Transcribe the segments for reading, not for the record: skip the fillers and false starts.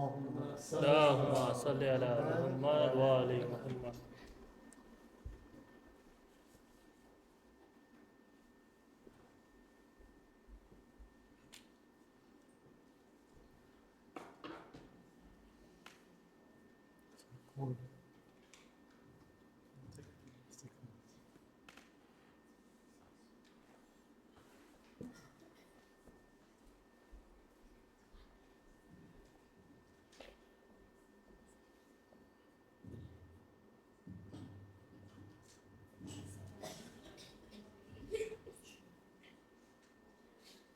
اللهم صل على محمد وآل محمد.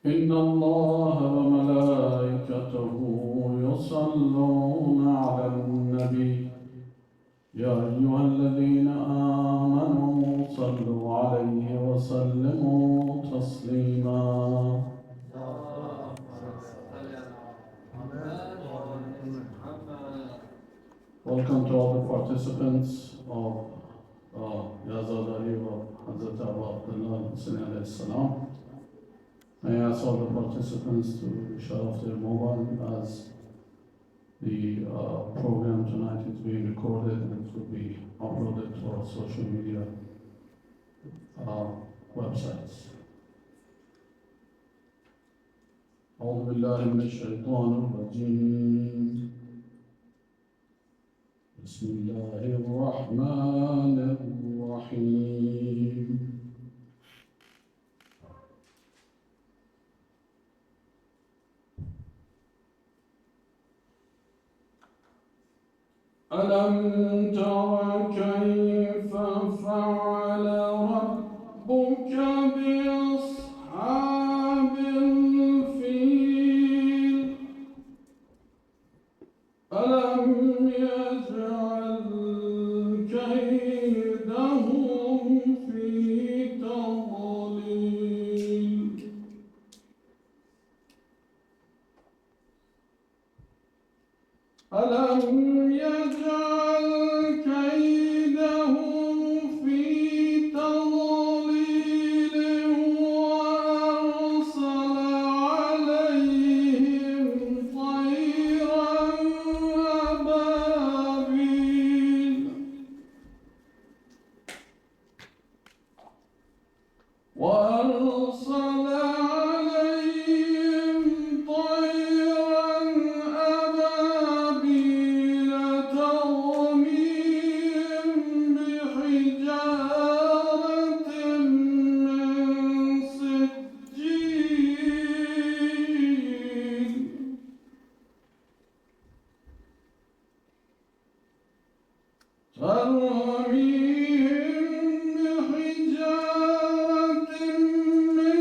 إن الله وملائكته يصلون على النبي يا أيها الذين آمنوا صلوا عليه وسلموا تسليما. Welcome to all the participants of Yazadari of Hazrat Abu Abdullah Hussein alayhi salam. I ask all the participants to shut off their mobile as the program tonight is being recorded and it will be uploaded to our social media websites. أعوذ بالله من الشيطان الرجيم. بسم الله الرحمن الرحيم. ألم تر كيف فعل ربك بأصحاب الفيل ألم يجعل كيدهم في تضليل ألم يجعل كيدهم في تضليل وأرسل عليهم طيرا أبابيل وأرسل عليهم طيرا أبابيل ترميهم بحجارة من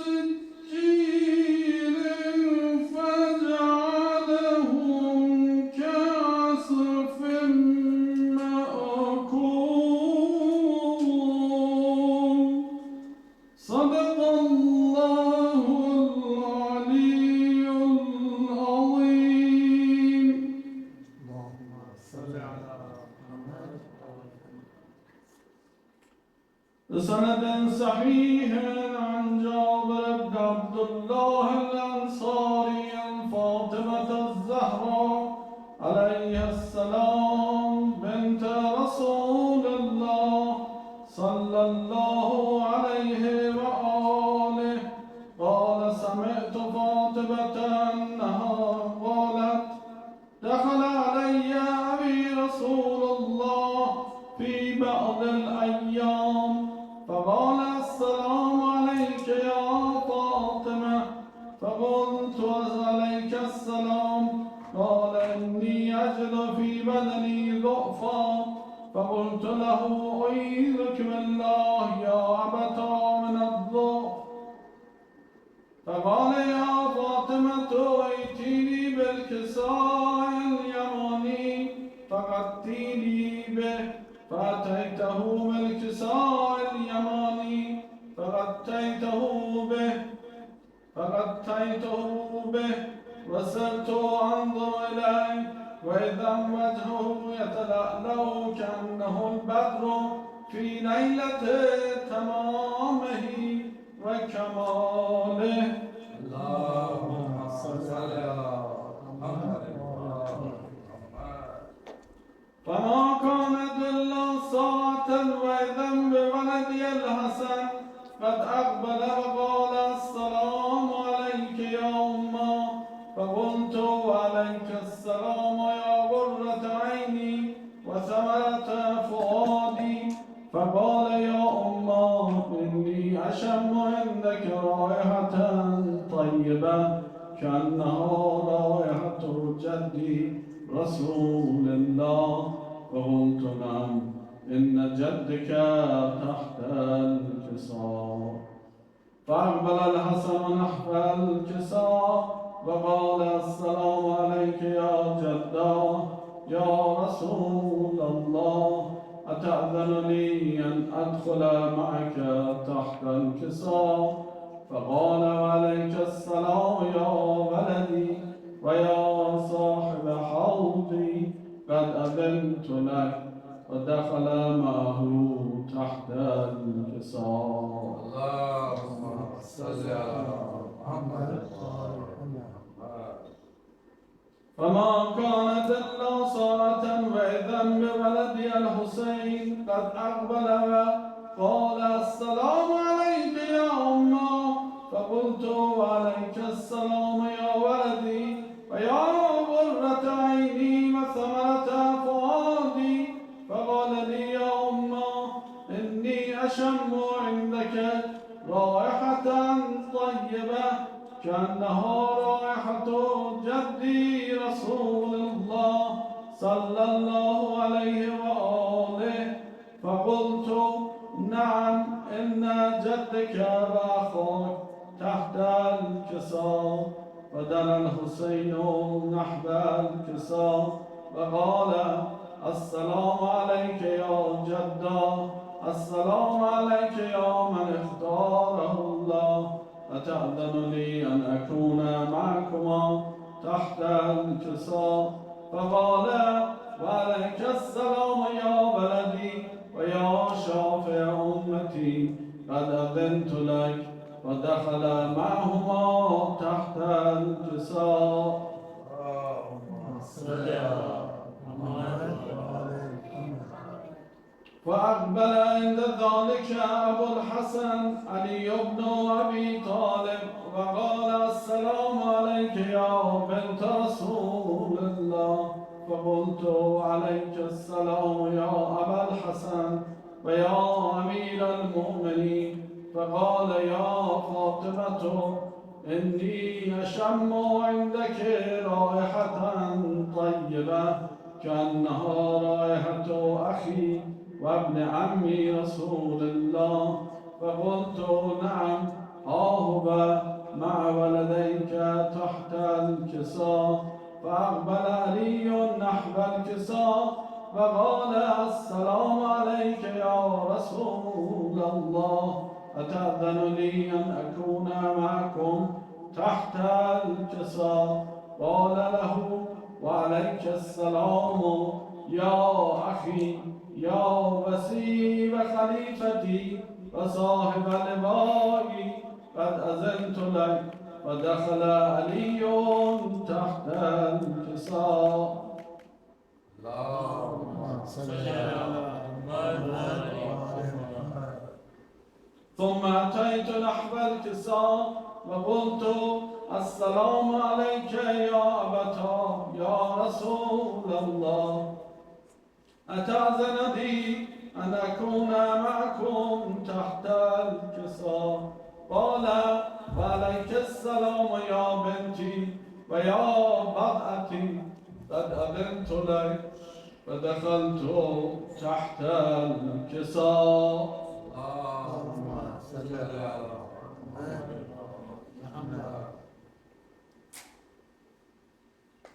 سجيل فجعلهم كعصف مأكول. صدق الله العلي العظيم. بسند صحيح عن جابر بن عبد الله الأنصاري عن فاطمة الزهراء عليها السلام بنت رسول الله صلى الله عليه وآله قال سمعت فاطمة أنها قالت دخل علي أبي رسول الله في بعض الأيام فقال السلام عليك يا فاطمة فقلت وعليك السلام قال إني أجد في بدني ضعفا فقلت له أعيذك بالله يا أبتا من الضعف فقال يا فاطمة ائتيني بالكساء اليماني فغطيني به فأتيته بالكساء اليماني فغطيته به وسرت أنظر إليه وإذا وجهه يتلألأ كأنه البدر في ليلة تمامه وكماله. اللهم صل على محمد وعلى فما كانت إلا ساعة وإذا بولدي الحسن قد أقبل وقال السلام عليك يا أمه، فقلت وعليك السلام يا قرة عيني وثمرة فؤادي. فقال يا أمه إني أشم عندك رائحة طيبة كأنها رائحة جدي رسول الله. فقلت نعم إن جدك تحت الكساء. فأقبل الحسن نحو الكساء وقال السلام عليك يا جدا يا رسول الله، أتأذن لي أن أدخل معك تحت الكساء؟ فقال وعليك السلام يا ولدي ويا صاحب حوضي، قد أذنت لك. ودخل معه تحت الكساء. اللهم صل على محمد. فما كانت إلا ساعة وإذا بولدي الحسين قد أقبل وقال السلام عليك يا أمه. فقلت وعليك السلام يا ولدي ويا قرة عيني وثمرة فؤادي. فقال لي يا أمه إني أشم عندك رائحة طيبة كأنها رائحة جدي رسول الله صلى الله عليه وآله. فقلت نعم إن جدك وأخاك تحت الكساء. فدنا الحسين نحو الكساء وقال السلام عليك يا جدا، السلام عليك يا من اختاره الله، أتأذن لي أن أكون معكما تحت الكساء؟ فقال وعليك السلام يا ولدي ويا شافع أمتي، قد أذنت لك. ودخل معهما تحت الكساء. فأقبل عند ذلك أبو الحسن علي بن أبي طالب وقال السلام عليك يا بنت رسول الله. فقلت عليك السلام يا أبا الحسن ويا أمير المؤمنين. فقال يا فاطمة إني أشم عندك رائحة طيبة كأنها رائحة أخي وابن عمي رسول الله. فقلت نعم هو مع ولديك تحت الكساء. فأقبل علي نحو الكساء فقال السلام عليك يا رسول الله، أتأذن لي أن أكون معكم تحت الكساء؟ قال له وعليك السلام يا أخي يا وسيم خليفتي وصاحب لبائي، قد أذنت لك. ودخل علي تحت الكساء. اللهم صل على محمد. ثم أتيت نحو الكساء وقلت السلام عليك يا أبتا يا رسول الله، أتأذن لي أن أكون معكم تحت الكساء؟ قال وعليك السلام يا بنتي ويا بضعتي، قد أذنت لك. فدخلت تحت الكساء. اللهم صل على محمد.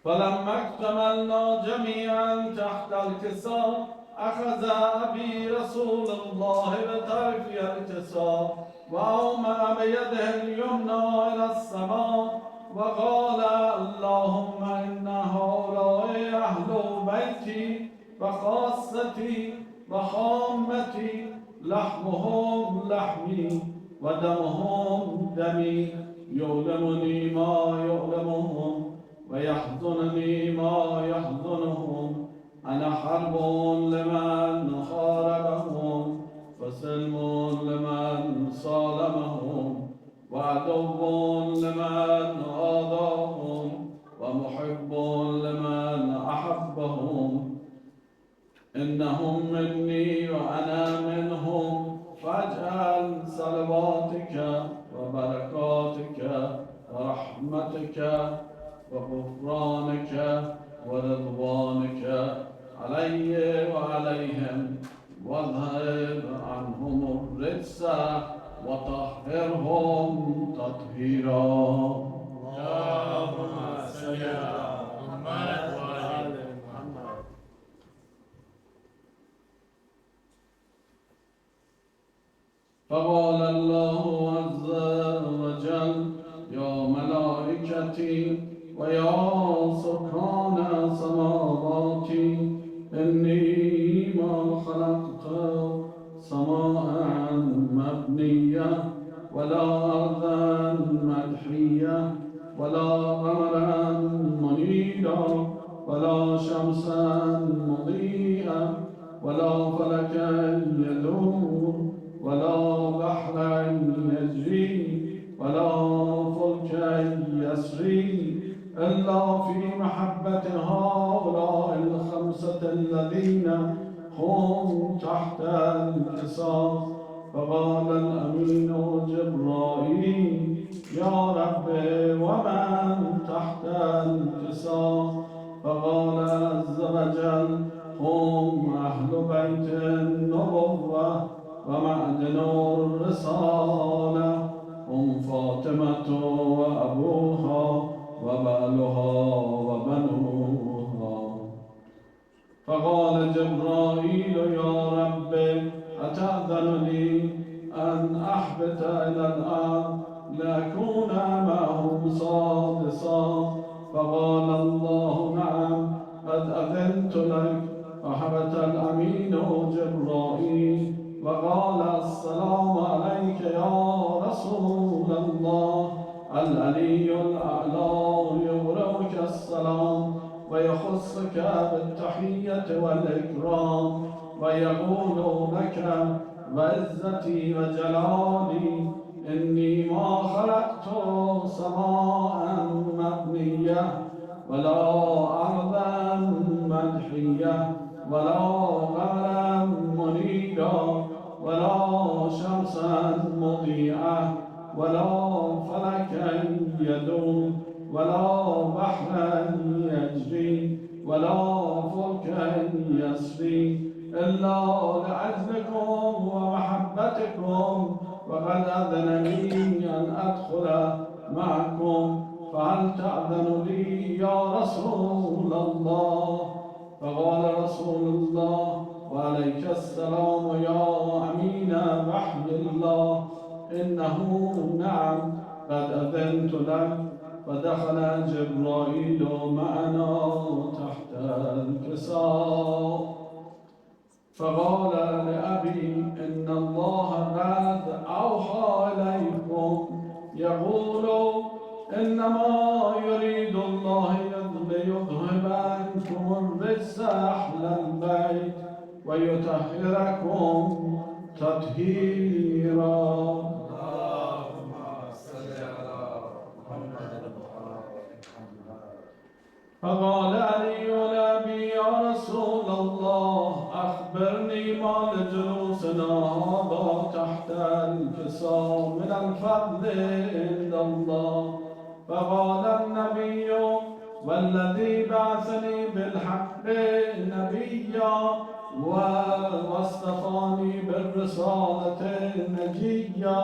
فلما اكتملنا جميعا تحت الكساء أخذ أبي رسول الله بطرف الكساء وأومأ بيده اليمنى إلى السماء وقال اللهم إن هؤلاء أهل بيتي وخاصتي وخامتي، لحمهم لحمي ودمهم دمي، يؤلمني ما يؤلمهم ويحزنني ما يحزنهم. أنا فحرب لمن خاربهم وسلم لمن صالمهم وعدو لمن آذاهم ومحب لمن أحبهم إنهم مني وأنا منهم فاجعل صلواتك وبركاتك ورحمتك وغفرانك ورضوانك علي وعليهم واذهب عنهم الرجس وطهرهم تطهيرا. اللهم صل على محمد وآل محمد. فقال الله عز وجل يا ملائكتي ويا سكان سماواتي إني ما خلقت سماء مبنية ولا أرضا مدحية ولا قمرا منيرا ولا شمسا مضيئا ولا فلكا يدور ولا بحرا يجري ولا فلكا يسري إلا في محبة هؤلاء الخمسة الذين هم تحت القصاص. فقال الأمين جبرائيل يا رب ومن تحت القصاص؟ فقال عز وجل هم أهل بيت النبوة ومعدن الرسالة هم فاطمة وأبوها وبالها وبنوها. فقال جبرائيل يا رب أتأذن لي أن أحبط إلى الأرض لأكون معهم صادصا؟ فقال الله نعم قد أذنت لك. فحبط الأمين جبرائيل وقال السلام عليك يا رسول الله. العلي الأعلى يغرمك السلام ويخصك بالتحية والإكرام ويقول لك بعزتي وجلالي إني ما خلقت سماء مبنية ولا أرضا مدحية ولا قمرا منيرا ولا شمسا مضيئة ولا فلكا يدوم ولا بحرا يجري ولا فلكا يسري إلا لأجلكم ومحبتكم. وقد أذن لي أن أدخل معكم فهل تأذن لي يا رسول الله؟ فقال رسول الله وعليك السلام يا أمين وحي الله إنه نعم قد أذنت لك. فدخل جبرائيل معنا تحت الكساء فقال لأبي إن الله قد أوحى إليكم يقول إنما يريد الله ليذهب عنكم الرجس أهل البيت ويطهركم تطهيرا. اللهم صل على محمد. فقال علي لأبي يا رسول الله أخبرني ما لجلوسنا هذا تحت الكساء من الفضل عند الله. فقال النبي والذي بعثني بالحق نبيا واصطفاني بالرسالة نجيا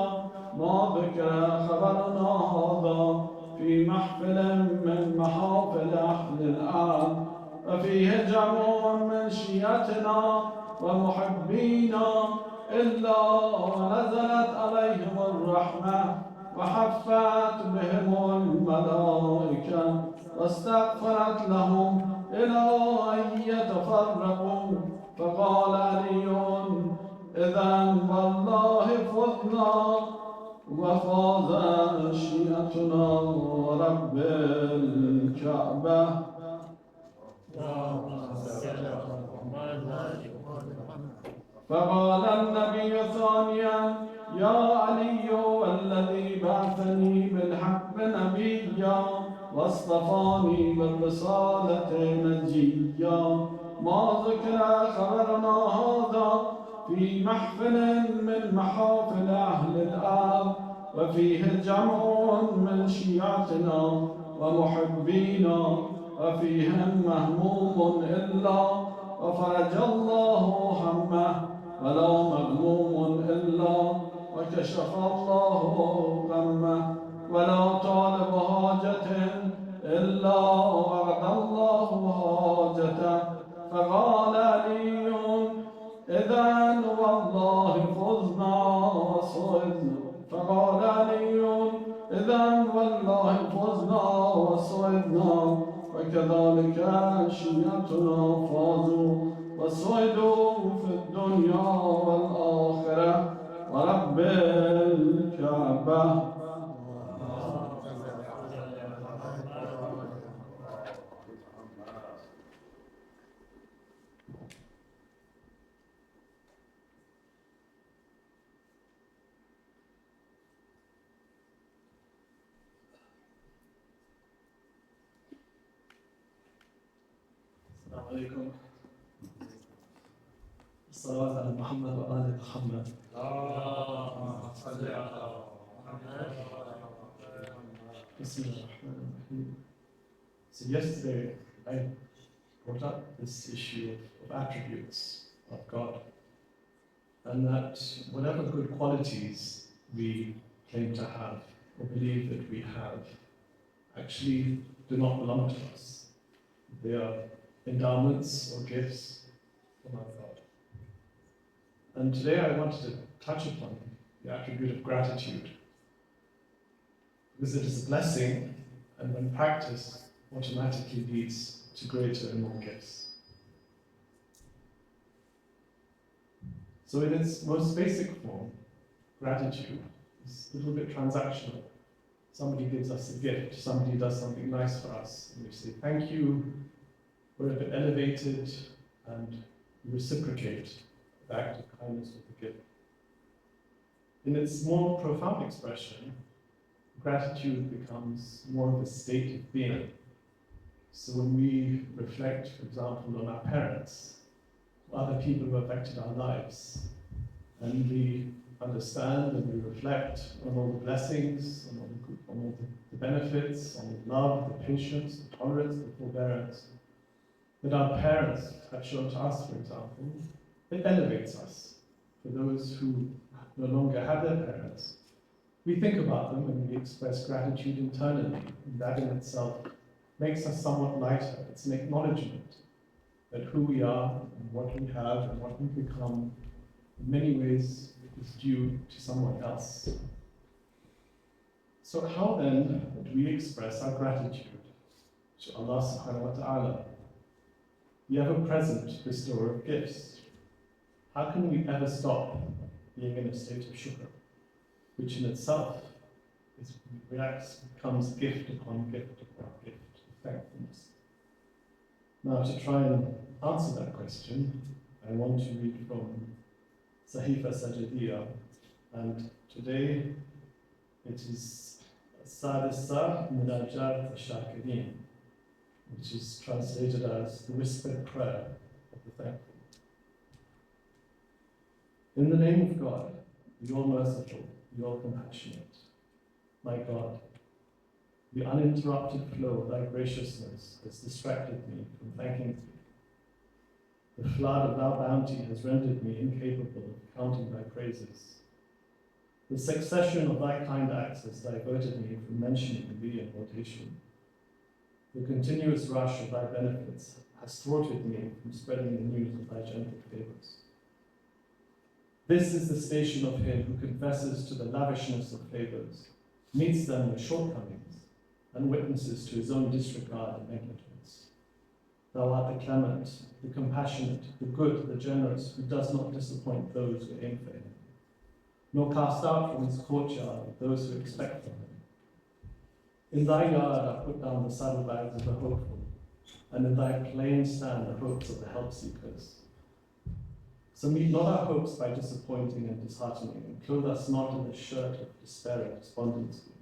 ما ذكر خبرنا هذا في محفل من محافل أهل الأرض وفيه جمع من شيعتنا ومحبينا إلا ونزلت عليهم الرحمة وحفت بهم الملائكة واستغفرت لهم إلى أن يتفرقوا. فقال علي إذا والله فزنا وفاز شيعتنا ورب الكعبة. اللهم صل على محمد فقال النبي ثانيا يا علي والذي بعثني بالحق نبيا واصطفاني بالرسالة نجيا ما ذكر خبرنا هذا في محفل من محافل أهل الأرض وفيه جمع من شيعتنا ومحبينا وفيهم مهموم إلا وفرج الله همه ولا مغموم إلا وكشف الله غمه ولا طالب حاجة إلا وقضى الله حاجته فقال علي إذا والله فزنا وصعدنا فقال علي إذا والله فزنا وصعدنا وكذلك شيعتنا فازوا وصعدوا في الدنيا والآخرة ورب الكعبة. السلام عليكم. الصلوات على محمد وآل محمد. اللهم صل على محمد. بسم الله الرحمن الرحيم. So yesterday I brought up this issue of attributes of God, and that whatever good qualities we claim to have or believe that we have actually do not belong to us. They are endowments or gifts from our God. And today I wanted to touch upon the attribute of gratitude, because it is a blessing, and when practiced, automatically leads to greater and more gifts. So in its most basic form, gratitude is a little bit transactional. Somebody gives us a gift, somebody does something nice for us, and we say thank you. We're a bit elevated, and we reciprocate the act of kindness with the gift. In its more profound expression, gratitude becomes more of a state of being. So when we reflect, for example, on our parents, or other people who affected our lives, and we understand and we reflect on all the blessings, on all the benefits, on the love, the patience, the tolerance, the forbearance that our parents have shown to us, for example, it elevates us. For those who no longer have their parents, we think about them and we express gratitude internally, and that in itself makes us somewhat lighter. It's an acknowledgement that who we are and what we have and what we become in many ways is due to someone else. So how then do we express our gratitude to Allah subhanahu wa ta'ala, the ever-present bestower of gifts? How can we ever stop being in a state of shukr, which in itself becomes gift upon gift upon gift of thankfulness? Now, to try and answer that question, I want to read from Sahifa Sajidiyya, and today it is Sadisa Munajat Shakirin, which is translated as the whispered prayer of the thankful. In the name of God, the all-merciful, the all-compassionate, my God, the uninterrupted flow of thy graciousness has distracted me from thanking thee. The flood of thy bounty has rendered me incapable of counting thy praises. The succession of thy kind acts has diverted me from mentioning thee in quotation. The continuous rush of thy benefits has thwarted me from spreading the news of thy gentle favors. This is the station of him who confesses to the lavishness of favors, meets them with shortcomings, and witnesses to his own disregard and negligence. Thou art the clement, the compassionate, the good, the generous, who does not disappoint those who aim for him, nor cast out from his courtyard those who expect from him. In thy yard I put down the saddlebags of the hopeful, and in thy plain stand the hopes of the help seekers. So meet not our hopes by disappointing and disheartening, and clothe us not in the shirt of despair and despondency.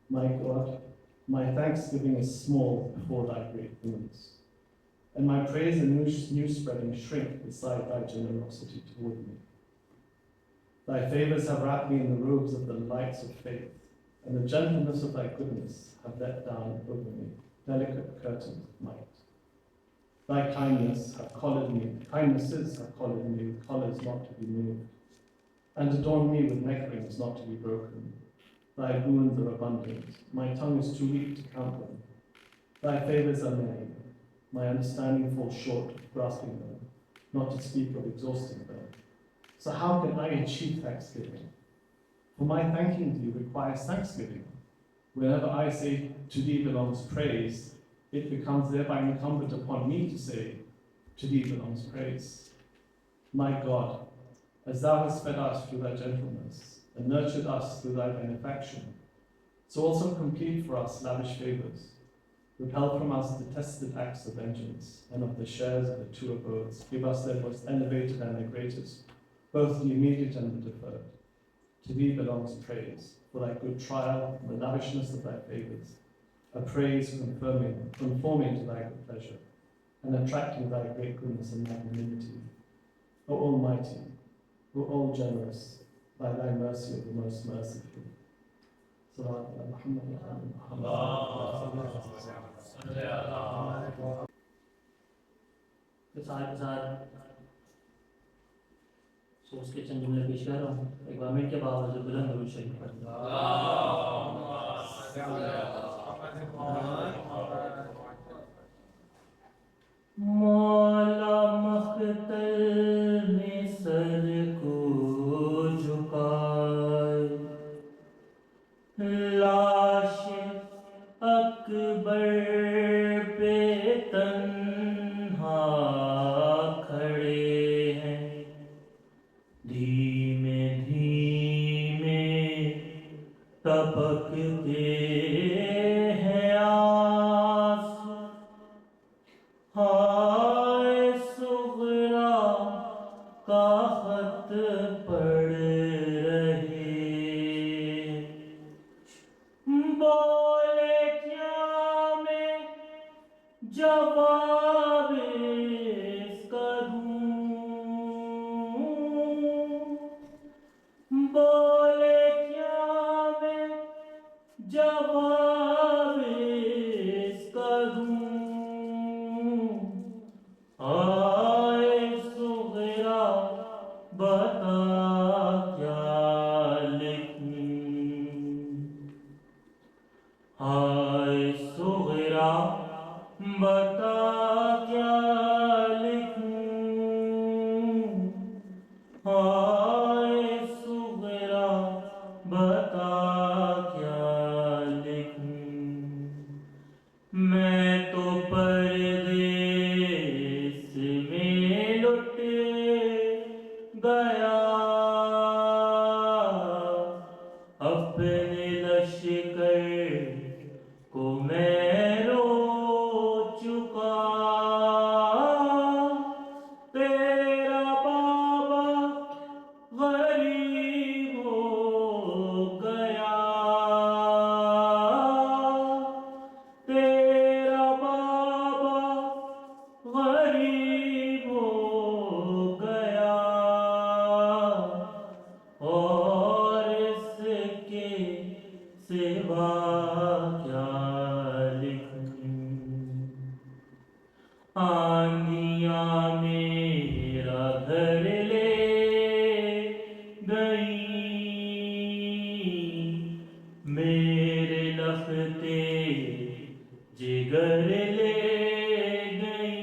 My God, my thanksgiving is small before thy great things, and my praise and news spreading shrink beside thy generosity toward me. Thy favors have wrapped me in the robes of the lights of faith, and the gentleness of thy goodness have let down over me delicate curtains of might. Thy kindnesses have collared me with collars not to be moved, and adorned me with neckrings not to be broken. Thy boons are abundant, my tongue is too weak to count them. Thy favors are many, my understanding falls short of grasping them, not to speak of exhausting them. So how can I achieve thanksgiving? For my thanking thee requires thanksgiving. Whenever I say to thee belongs praise, it becomes thereby incumbent upon me to say, to thee belongs praise. My God, as thou hast fed us through thy gentleness, and nurtured us through thy benefaction, so also complete for us lavish favors. Repel from us detested acts of vengeance, and of the shares of the two abodes, give us their most elevated and the greatest, both the immediate and the deferred. To thee belongs praise, for thy good trial and the lavishness of thy favors, a praise conforming to thy good pleasure, and attracting thy great goodness and magnanimity. O Almighty, O all generous, by thy mercy of the most merciful. Salawat ala Muhammad wa ala Muhammad. के साथ सोच के चंद जुमले पेश कर रहा हूँ एक बार के बावजूद बुलंद दुरूद शरीफ पढ़ना मौला मख्तल में सर को झुकाए लाश अकबर पे तन्हा खड़े हैं धीमे धीमे टपकते हैं आंसू हाय सुगरा का खत पढ़ रहे बोले क्या मैं जवाब इसका दूं बोले क्या मैं जवाब इसका दूं आए सुगरा बता क्या लिखूं हाय सुगरा बता क्या लिखूं हाय सुगरा बता क्या लिखूं मैं तो परदेस में लुट गया अपने लश्कर को मैं रो चुका तेरा बाबा गरीब हो गया तेरा बाबा गरीब हो गया और इसके सिवा क्या लिखूं आंधियां मेरा घर ले गई मेरे लखते जिगर ले गई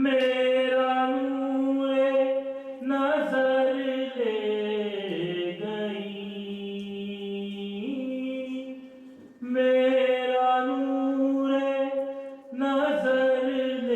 मेरा नूरे नजर ले गई मेरा नूरे नजर ले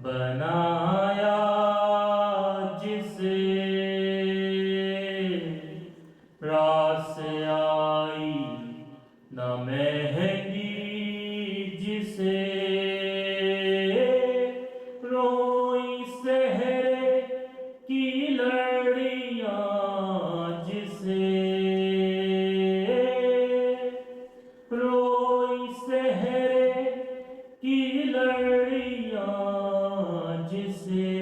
बनाया जिसे रास आई न मेहंदी जिसे रोई सहरे की लड़ियां जिसे रोई सहरे की लड़ियां जिसे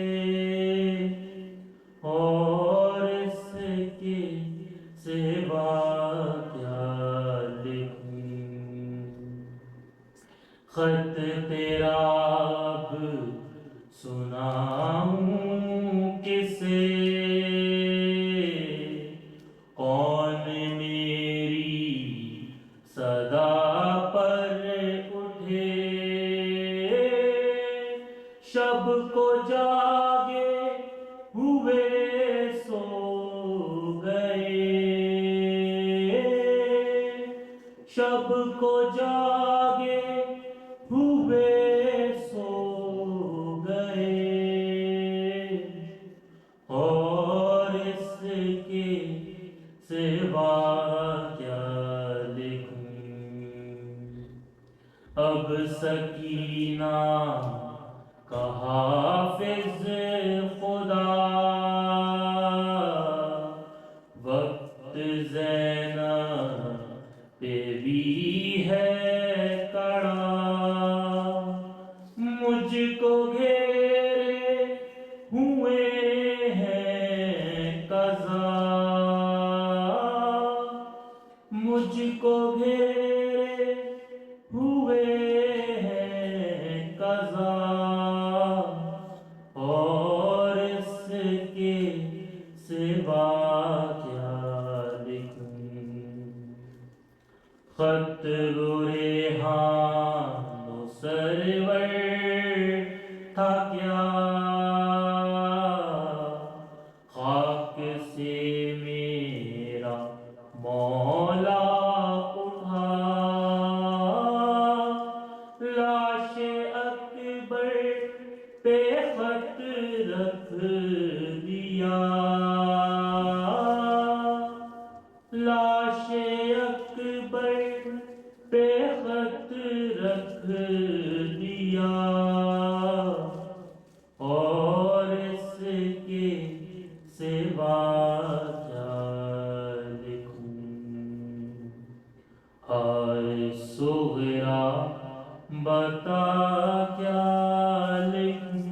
और इसके सिवा क्या लिखूं खत तेरा अब सुनाऊं किसे कौन मेरी सदा पर उठे शब को जागे हुए सो गए शब को जागे हुए सो गए और इसके सिवा क्या लिखूं अब सकीना का हाफिज खुदा वक्त ज़ैनब पे भी है कड़ा मुझको घेरे हुए हैं कज़ा मुझको घेरे हुए हैं कज़ा और इसके सिवा क्या लिखूं खत रेहान सरवर था क्या खाक से मेरा मौला उठा लाश अकबर पे खत रख दिया लाश अकबर पे खत रख दिया और इसके सिवा क्या लिखूं हाय सुगरा बता क्या लिखूं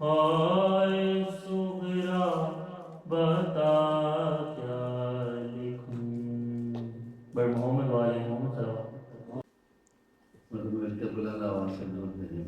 हाय सुगरा बता क्या लिखूं बड़ मोहम्मद वाले मोहम्मद सल्लल्लाहु मतलब मिलकर बुलाना आवाज से दूर भेजे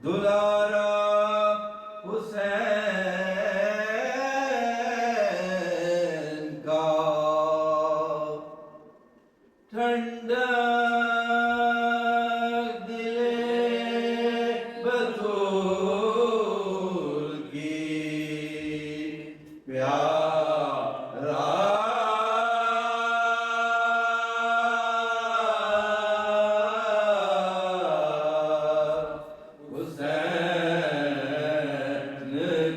दुलारा हुसैन का ठंडा दिले बतूल की प्यारा हुसैन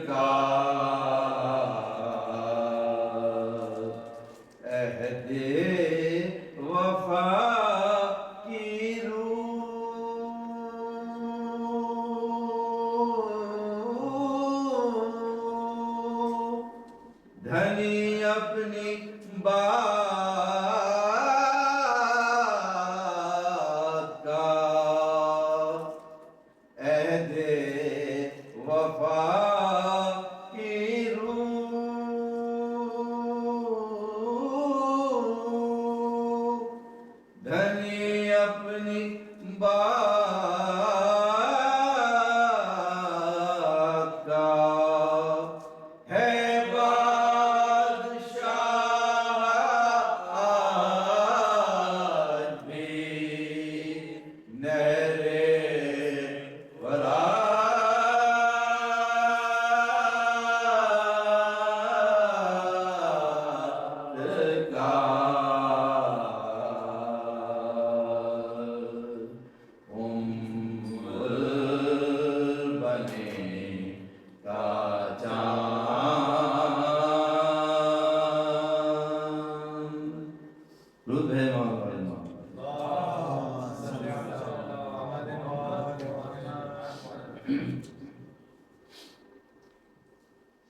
का अहदे वफा की रूह धनी अपनी बात का अहदे वफा की रूह धनी अपनी बात का है बादशाह आज भी नहरे वरात का उम्मुल बने का चांद रुद है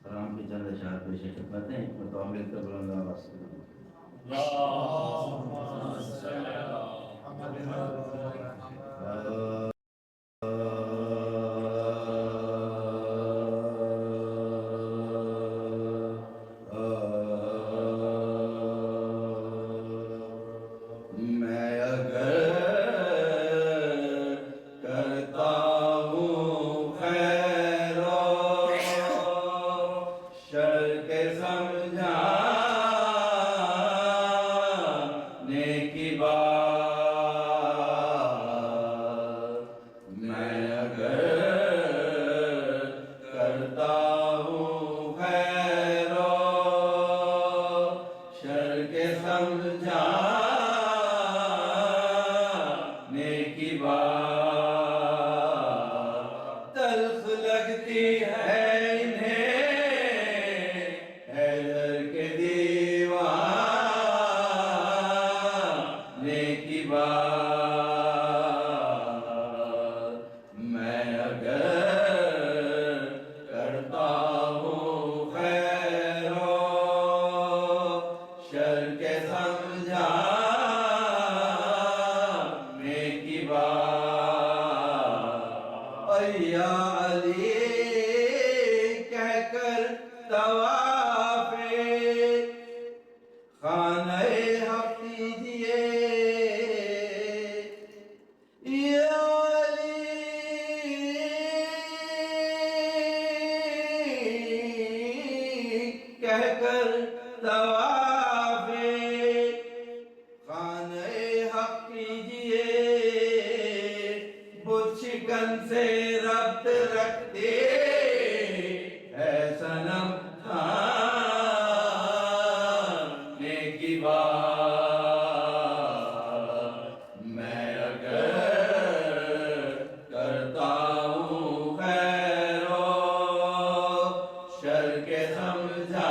सलाम की चंद अशआर पेश खिदमत हैं तो मिलकर बुलंद आवाज से मैं अगर करता हूँ खैरो शर के समझाने की बात मैं अगर करता हूँ खैरो शर के समझाने की बात तल्ख लगती है इन्हें हैदर के दीवाने की बात मैं अगर करता हूँ खैरो शर के समझाने की बात या अली कहकर तवाफे खाने हक कीजिए या अली कहकर तवाफे खाने हक कीजिए बुत शिकन से रब्त रखते है सनम खाने की बात मैं अगर करता हूँ खैरो शर के समझाने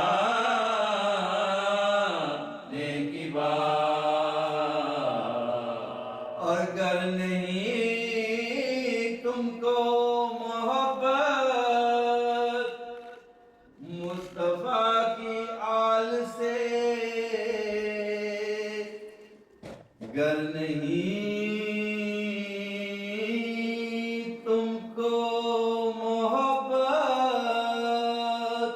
की बात और अगर नहीं तुमको मोहब्बत मुस्तफा की आल से गर नहीं तुमको मोहब्बत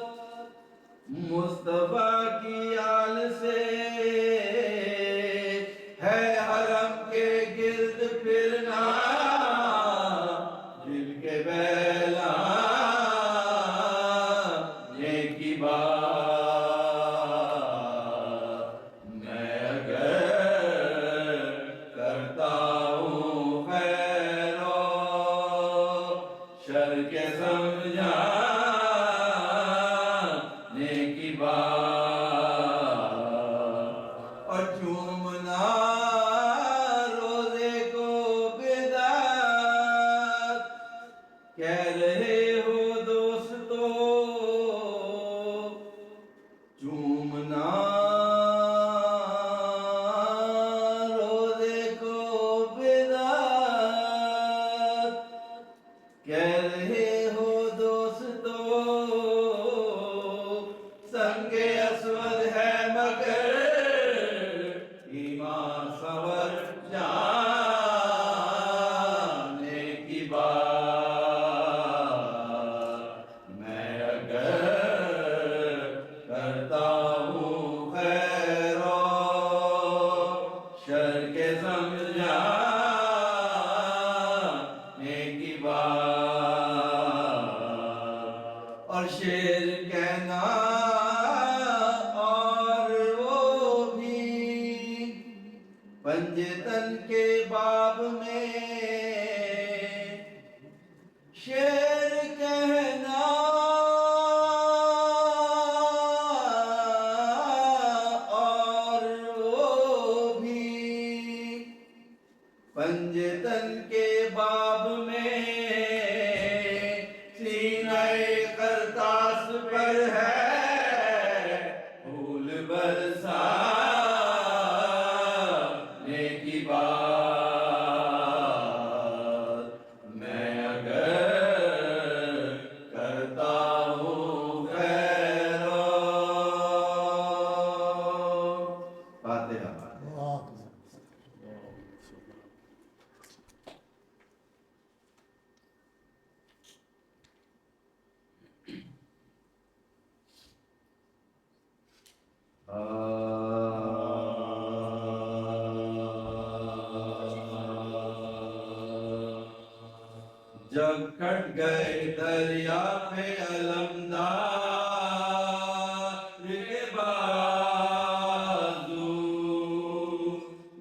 मुस्तफा की आल से है हरम के गिर्द फिरना दिल के बैर शर के समझाने की बात और चूमना रोजे को बिदात कह रहे हो दोस्तों चूमना रोजे को बिदात कह रहे हो दोस्तों संगे असवद है मगर ईमान सवर जाने की बात मैं अगर करता हूँ खैरो शर के समझाने की बात और शेर कहना और वो भी पंजतन के बाब में शेर कहना और वो भी पंजतन के बाब में सीनाए करतास पर है फूल बरसाने की बात मैं अगर करता हूँ खैरो फातिहा जब कट गए दरिया पे अलमदार के बाजू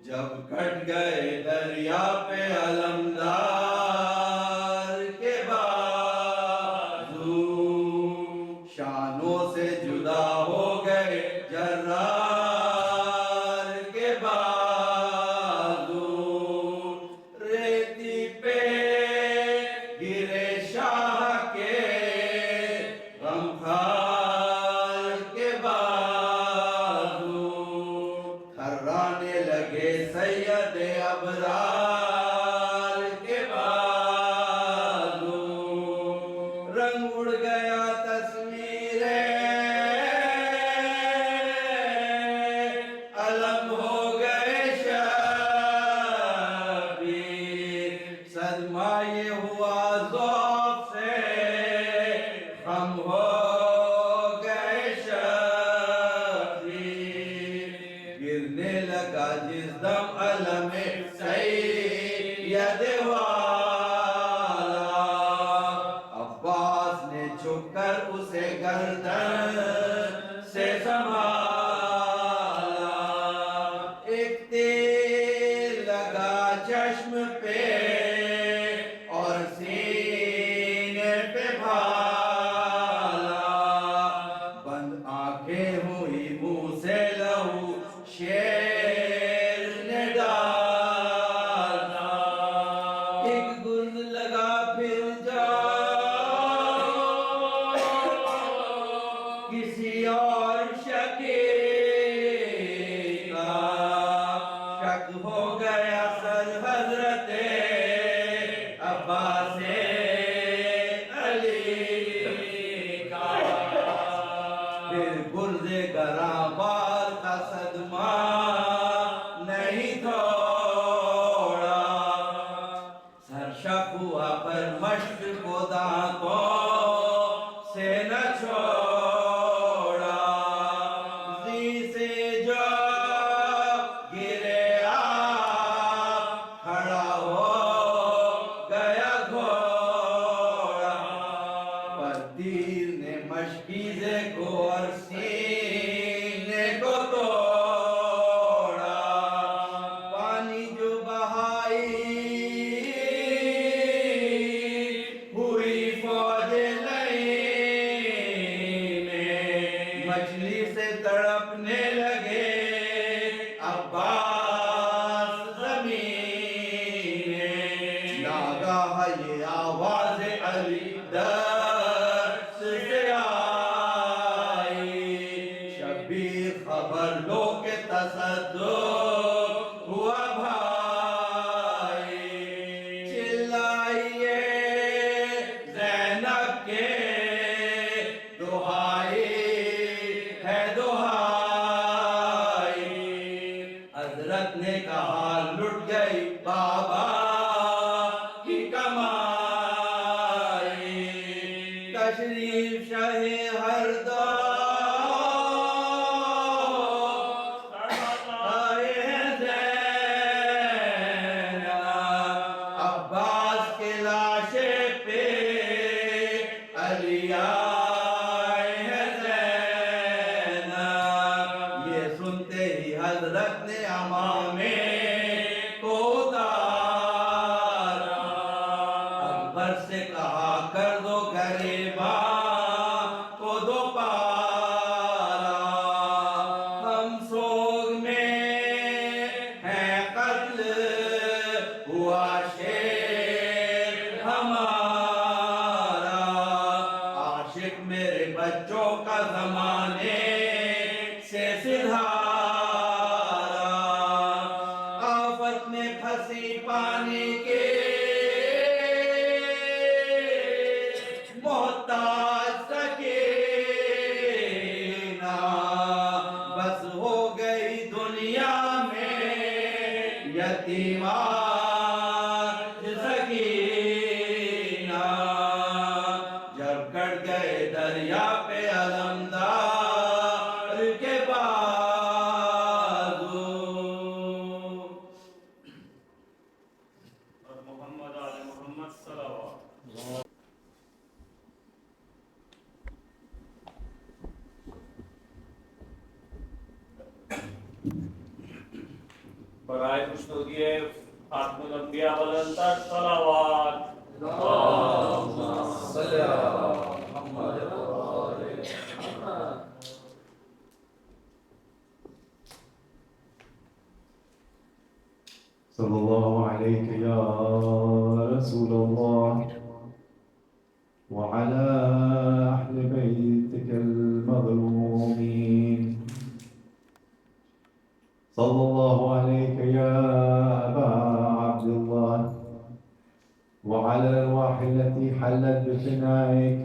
जब कट गए दरिया पे अलमदार के बाजू शानों से जुदा हो गए जर्रार के बाजू रेती पे गिरे शाह के गमखार के बाजू थर्राने लगे सैयद अबरार के बाजू रंग उड़ गया तस्वीरें अलम हो गए शबीर सदमा ये हुआ ज़ौक़ से हम हो गए शबीर गिरने लगा जिस दम अलम सैयद वाला अब्बास ने झुककर उसे गर्दन से संभाला एक तेल लगा चश्म पे और सीने पे भाला बंद आंखें हुई मुंह से लहू शेर ने डाला एक गुर्द लगा फिर जाओ किसी और शकीका शक हो गया सर हजरते अब्बास अली का फिर गुर्दे गराबार का सदमा नहीं थोड़ा सरशक हुआ पर मश्क को दांतों से न छोड़ा जी से जो गिरे आप खड़ा हो गया घोड़ा पर तीर ने मशकीज़े को और सीने को तोड़ा पानी जो बहाई हुई आवाज अली दर्द से आई, शबीर खबर लो के तसद्दुक हुआ भाई, चिल्लाइए ज़ैनब के दुहाई है दुहाई। हजरत ने कहा लुट गई बाबा की कमाई, तशरीफ शाहे हर आए हैं ज़ैनब, अब्बास के लाशे पे अली आए हैं ज़ैनब। ये सुनते ही हजरत ने अमामे को उतारा, अकबर से कहा कर दो गरीबा को दो पारा, हम सोग में हैं कत्ल हुआ शेर हमारा, आशिक मेरे बच्चों का जमाने से सिधारा, आफत में फंसी पानी के मोहताज सकीना, बस हो गई दुनिया में यतीमा सकीना, जब कट गए दरिया पे अलमदार के बाजू। और मोहम्मद आले मोहम्मद सल्लल्लाहु बराए खुशनुदी खातमुल अंबिया वल अंतर सलावत। सल्लल्लाहु अलैहि या रसूलल्लाह व अला अहli बैतिकल मज़लूमीन, सल्लल्लाहु अलैहि या अबा अब्दुल्लाह व अला अर्वाहि allati hallat बिफिनाइक,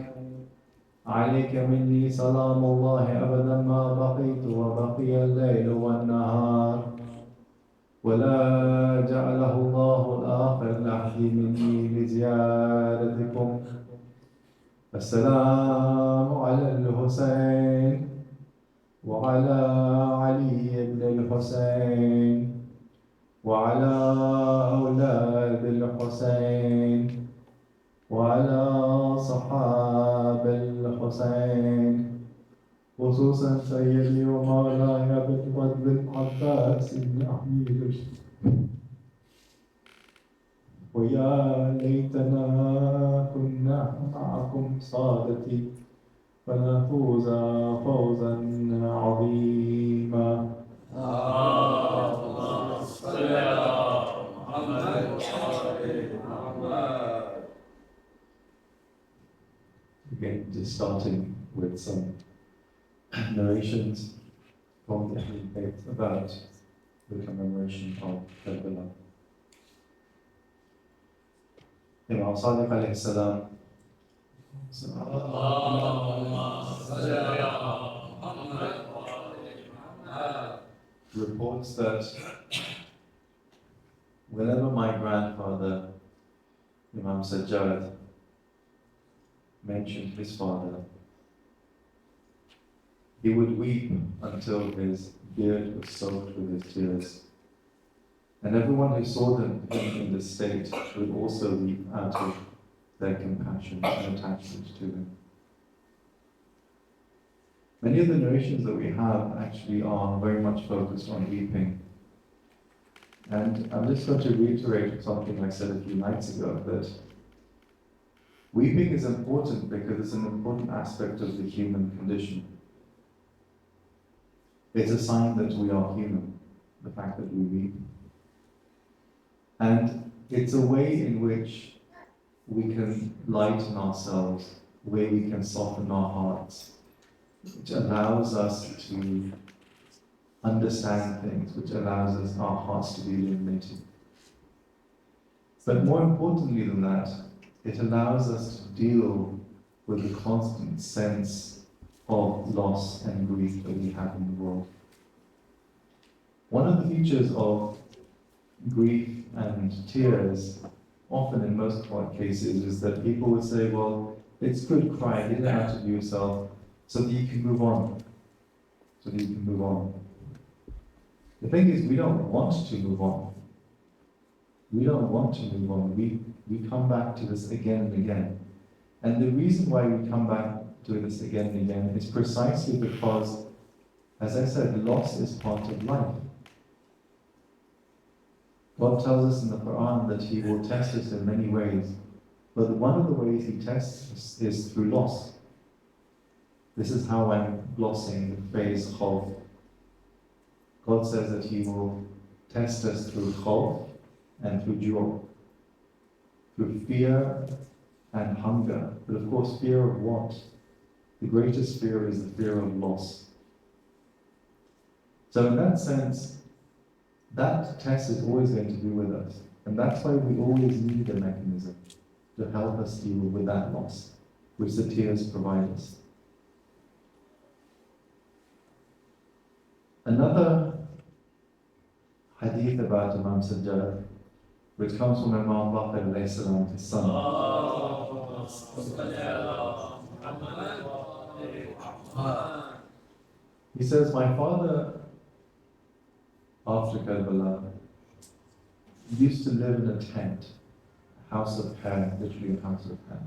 عليك مني سلام الله أبدا ما بقيت وبقي الليل والنهار، ولا جعله الله الآخر لحظي مني لزيارتكم. السلام على الحسين وعلى علي بن الحسين وعلى أولاد الحسين وعلى صحاب الحسين، خصوصا سيدي ومولاي بن فضل العباس بن أحمد، ويا ليتنا كنا معكم صادتي فنفوز فوزا عظيما. اللهم صل على محمد Again, just starting with some narrations from the Ahlul Bayt about the commemoration of Karbala. Imam Sadiq alayhi salam reports that whenever my grandfather, Imam Sajjad, mentioned his father, he would weep until his beard was soaked with his tears. And everyone who saw them in this state would also weep out of their compassion and attachment to him. Many of the narrations that we have actually are very much focused on weeping. And I'm just going to reiterate something I said a few nights ago, that weeping is important because it's an important aspect of the human condition. It's a sign that we are human, the fact that we weep. And it's a way in which we can lighten ourselves, the way we can soften our hearts, which allows us to understand things, which allows us our hearts to be illuminated. But more importantly than that, it allows us to deal with the constant sense of loss and grief that we have in the world. One of the features of grief and tears, often in most cases, is that people would say, well, it's good, cry, get it out of yourself, so that you can move on. So that you can move on. The thing is, we don't want to move on. We don't want to move on. We come back to this again and again. And the reason why we come back to this again and again is precisely because, as I said, loss is part of life. God tells us in the Quran that He will test us in many ways, but one of the ways He tests us is through loss. This is how I'm glossing the phrase khawf. God says that He will test us through khawf and through ju', through fear and hunger. But of course, fear of what? The greatest fear is the fear of loss. So in that sense, that test is always going to be with us. And that's why we always need a mechanism to help us deal with that loss, which the tears provide us. Another hadith about Imam Sajjad, which comes from Imam Baqir alayhi salam, his son. He says, my father, after Karbala, used to live in a tent, a house of hair, literally a house of hair.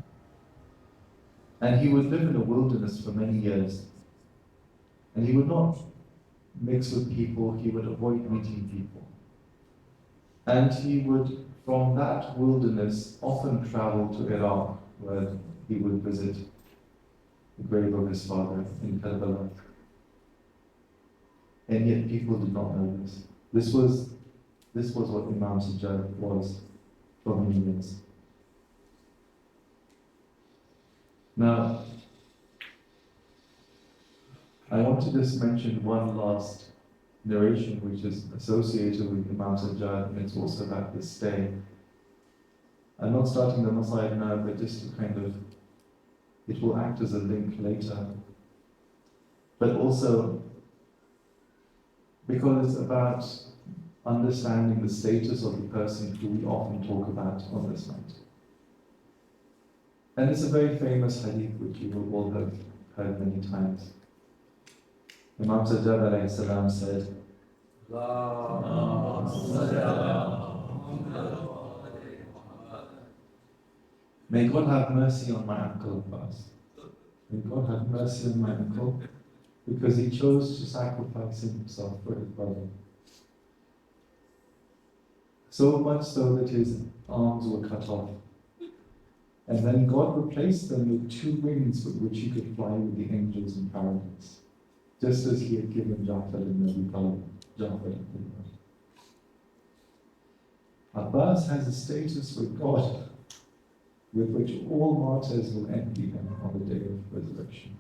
And he would live in the wilderness for many years. And he would not mix with people, he would avoid meeting people. And he would, from that wilderness, often travel to Iraq, where he would visit the grave of his father in Karbala. And yet people did not know this. This was what Imam Sajjad was for many years. Now, I want to just mention one last narration which is associated with Imam Sajjad, and it's also about this day. I'm not starting the Masayib now, but just to kind of, it will act as a link later. But also, because it's about understanding the status of the person who we often talk about on this night. And it's a very famous hadith which you will all have heard many times. Imam Sajjad alayhi salam said, may God have mercy on my uncle Abbas. May God have mercy on my uncle, because he chose to sacrifice himself for his brother. So much so that his arms were cut off. And then God replaced them with 2 wings with which he could fly with the angels in paradise, just as he had given Ja'far ibn Abi Talib. Abbas has a status with God with which all martyrs will envy him on the day of resurrection.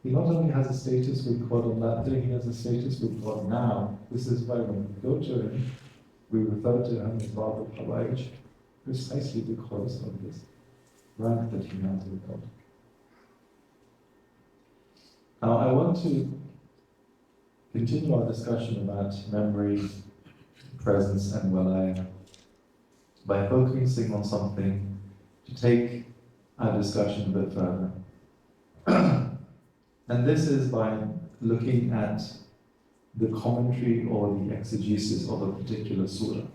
He not only has a status with God on that day, he has a status with God now. This is why when we go to him, we refer to him as Bab al-Hawaij, precisely because of this rank that he has with God. Now I want to continue our discussion about memory, presence and walaya by focusing on something to take our discussion a bit further. And this is by looking at the commentary or the exegesis of a particular surah.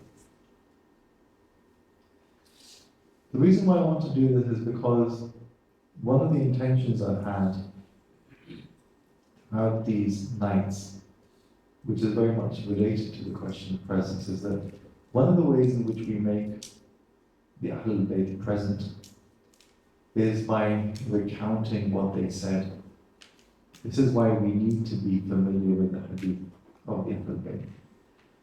The reason why I want to do this is because one of the intentions I've had throughout these nights, which is very much related to the question of presence, is that one of the ways in which we make the Ahlul Bayt present is by recounting what they said. This is why we need to be familiar with the hadith of the Ahlul Bayt.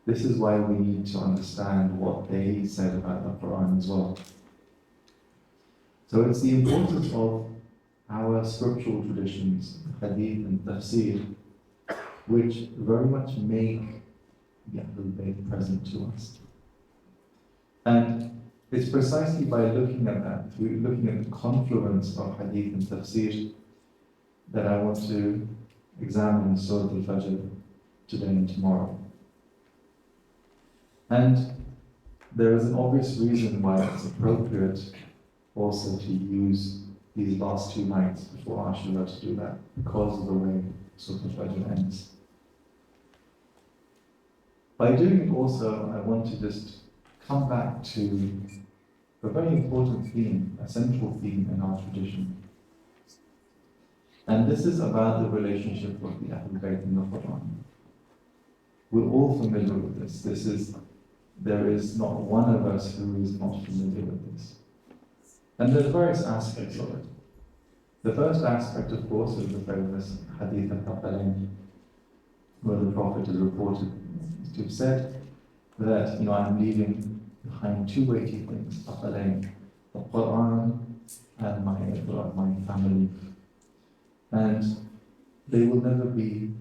This is why we need to understand what they said about the Quran as well. So it's the importance of our scriptural traditions, hadith and tafsir, which very much make the Ahlul Bayt present to us. And it's precisely by looking at that, through looking at the confluence of hadith and tafsir, that I want to examine Surah Al-Fajr today and tomorrow. And there is an obvious reason why it's appropriate also to use these last 2 nights before Ashra to do that, because of the way Surah Al-Fajr ends. By doing it also, I want to just come back to a very important theme, a central theme in our tradition. And this is about the relationship of the Ahlul Bayt in the Quran. We're all familiar with this. There is not one of us who is not familiar with this. And there's various aspects of it. The first aspect, of course, is the famous Hadith al-Thaqalain, where the Prophet is reported to have said that, I'm leaving behind 2 weighty things, Thaqalain, the Quran and my family. And they will never be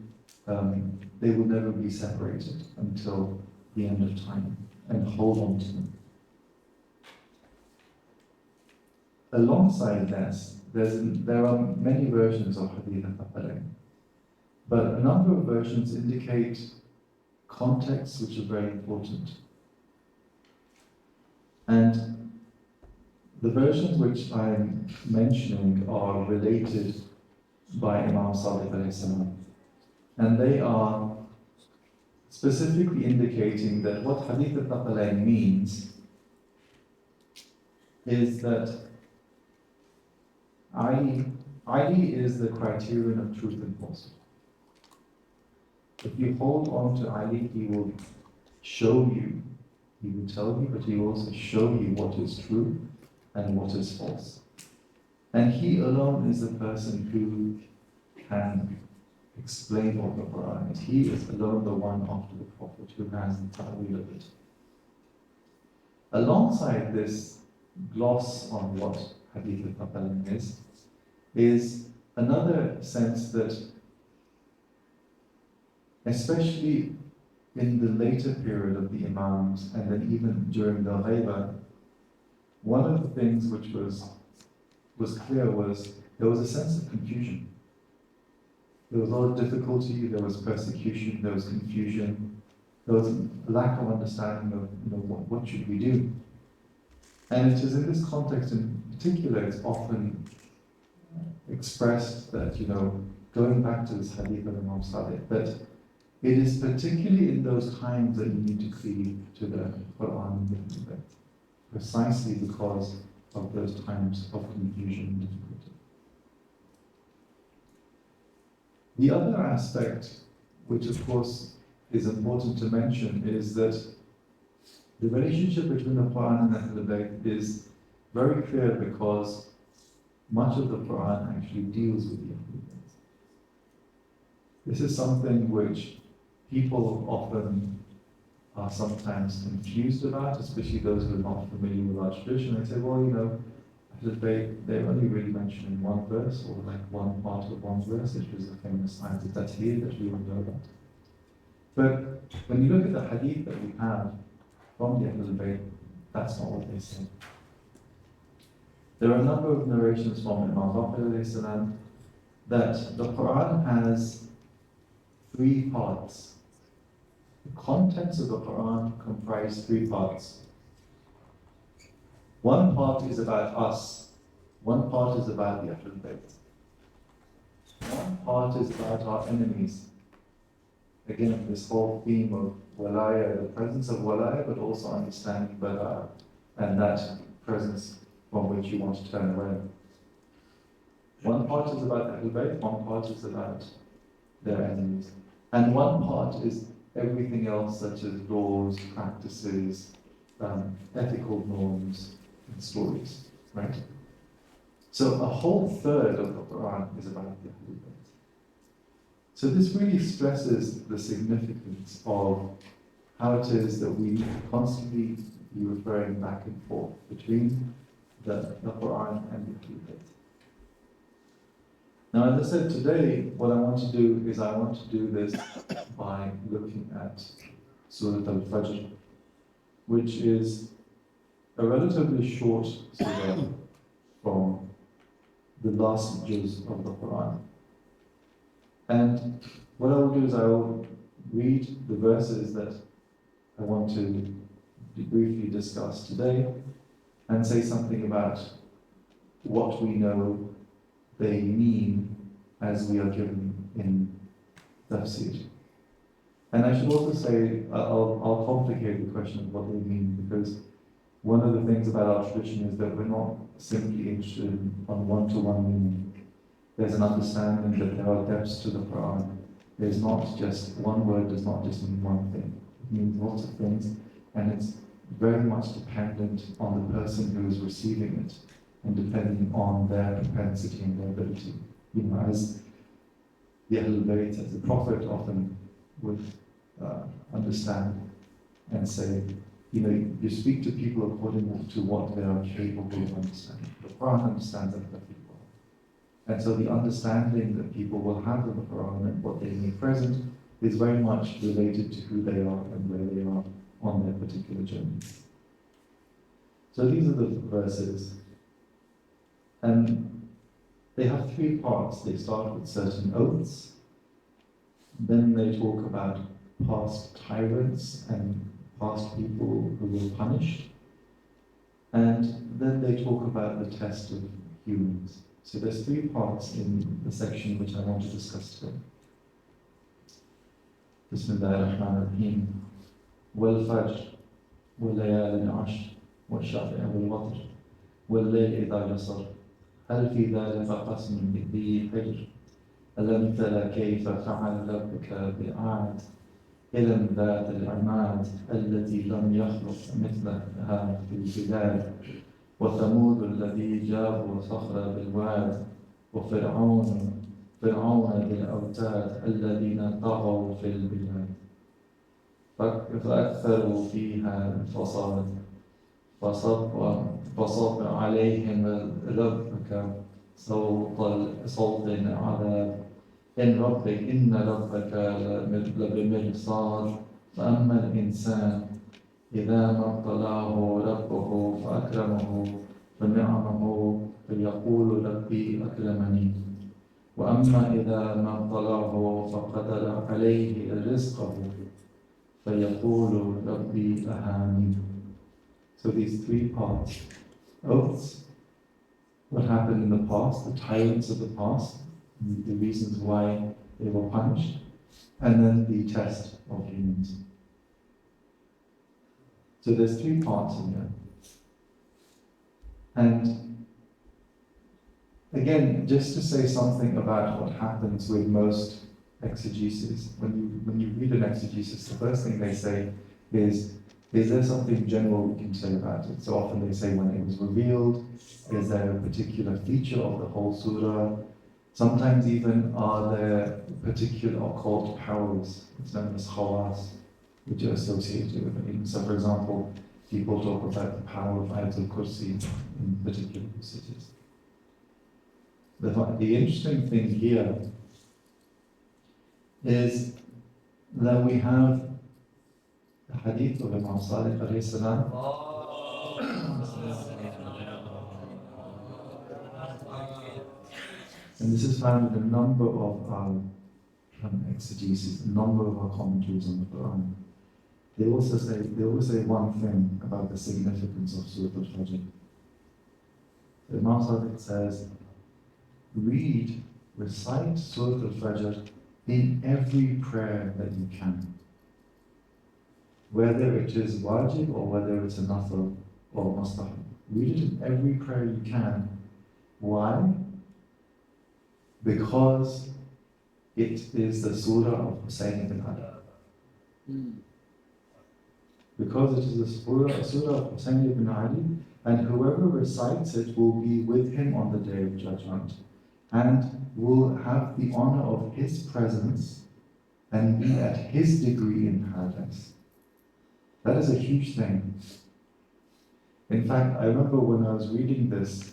separated until the end of time, and hold on to them. Alongside this, there are many versions of Hadith al-Thaqalain, but a number of versions indicate contexts which are very important. And the versions which I'm mentioning are related by Imam Sadiq alayhi salam, and they are specifically indicating that what Hadith al-Thaqalain means is that Ali is the criterion of truth and falsehood. If you hold on to Ali, he will show you, he will tell you, but he will also show you what is true and what is false. And he alone is the person who can explain what the Quran is. He is alone the one after the Prophet who has the ta'wil of it. Alongside this gloss on what Hadith al-Thaqalain is another sense that, especially in the later period of the Imams, and then even during the Ghaiba, one of the things which was clear was there was a sense of confusion. There was a lot of difficulty, there was persecution, there was confusion, there was a lack of understanding of what should we do. And it is in this context in particular, it's often expressed that, going back to this hadith of Imam Sadiq, that it is particularly in those times that you need to cleave to the Quran and the Hadith, precisely because of those times of confusion and difficulty. The other aspect, which of course is important to mention, is that the relationship between the Quran and the Ahlul Bayt is very clear because much of the Quran actually deals with the Ahlul Bayt. This is something which people often are sometimes confused about, especially those who are not familiar with our tradition. They say, well, Ahlul Bayt, they're only really mentioned in one verse, or like one part of one verse, which was the famous ayat al-Tathir that we all know about. But when you look at the hadith that we have from the Ahlul Bayt, that's not what they say. There are a number of narrations from Imam Baqir alayhi salam that the Quran has 3 parts. The contents of the Quran comprise 3 parts. One part is about us, one part is about the Ahlul Bayt. One part is about our enemies. Again, this whole theme of walaya, the presence of walaya, but also understanding bara, and that presence from which you want to turn away. One part is about the Ahlul Bayt, one part is about their enemies. And one part is everything else, such as laws, practices, ethical norms, and stories, right? So a whole third of the Quran is about the Ahlul Bayt. So this really stresses the significance of how it is that we need to constantly be referring back and forth between the Quran and the Hadith. Now, as I said today, what I want to do is I want to do this by looking at Surah Al-Fajr, which is a relatively short surah from the last juz of the Quran. And what I will do is I will read the verses that I want to briefly discuss today and say something about what we know they mean as we are given in tafsir. And I should also say, I'll complicate the question of what they mean, because one of the things about our tradition is that we're not simply interested in one-to-one meaning. There's an understanding that there are depths to the Quran. There's not just one word does not just mean one thing. It means lots of things, and it's very much dependent on the person who is receiving it, and depending on their propensity and their ability. You know, as the Ahlul Bayt, as the Prophet often would understand and say, you know, you speak to people according to what they are capable of understanding. The Quran understands that perfectly well. And so the understanding that people will have of the Quran and what they make present is very much related to who they are and where they are on their particular journey. So these are the verses. And they have three parts. They start with certain oaths, then they talk about past tyrants and past people who were punished, and then they talk about the test of humans. So there's three parts in the section which I want to discuss today. Bismillah ar-Rahman ar-Rahim. Wal-Fajr, wal-Layal al-Ashr, wal-Shafi'a wal-Watr, wal-Layl idha yasar. هل في ذلك قسم ذي حجر ألم تر كيف فعل ربك بعاد إرم ذات العماد التي لم يخلق مثلها في البلاد وثمود الذي جابوا صخر بالواد وفرعون ذي الأوتاد الذين طغوا في البلاد فأكثروا فيها الفساد فصب عليهم ربك صوت عذاب إن ربك لبمرصاد فأما الإنسان إذا ما ابتلاه ربه فأكرمه فنعمه فيقول ربي أكرمني وأما إذا ما ابتلاه فقدر عليه رزقه فيقول ربي أهاني. So these three parts: oaths, what happened in the past, the tyrants of the past, the reasons why they were punished, and then the test of humans. So there's three parts in there. And again, just to say something about what happens with most exegesis, when you read an exegesis, the first thing they say is there something general we can say about it? So often they say when it was revealed, is there a particular feature of the whole surah? Sometimes even are there particular occult powers, it's known as khawas, which are associated with it. So for example, people talk about the power of Ayatul Kursi in particular usages. The interesting thing here is that we have the hadith of Imam Sadiq alayhi salam. And this is found in a number of our exegesis, a number of our commentaries on the Quran. They always say one thing about the significance of Surah Al-Fajr. Imam Sadiq says, recite Surah Al-Fajr in every prayer that you can. Whether it is wajib or whether it's a nafil or mustahab. Read it in every prayer you can. Why? Because it is the surah of Husayn ibn Ali. Because it is the surah of Husayn ibn Ali, and whoever recites it will be with him on the Day of Judgment, and will have the honor of his presence and be at his degree in paradise. That is a huge thing. In fact, I remember when I was reading this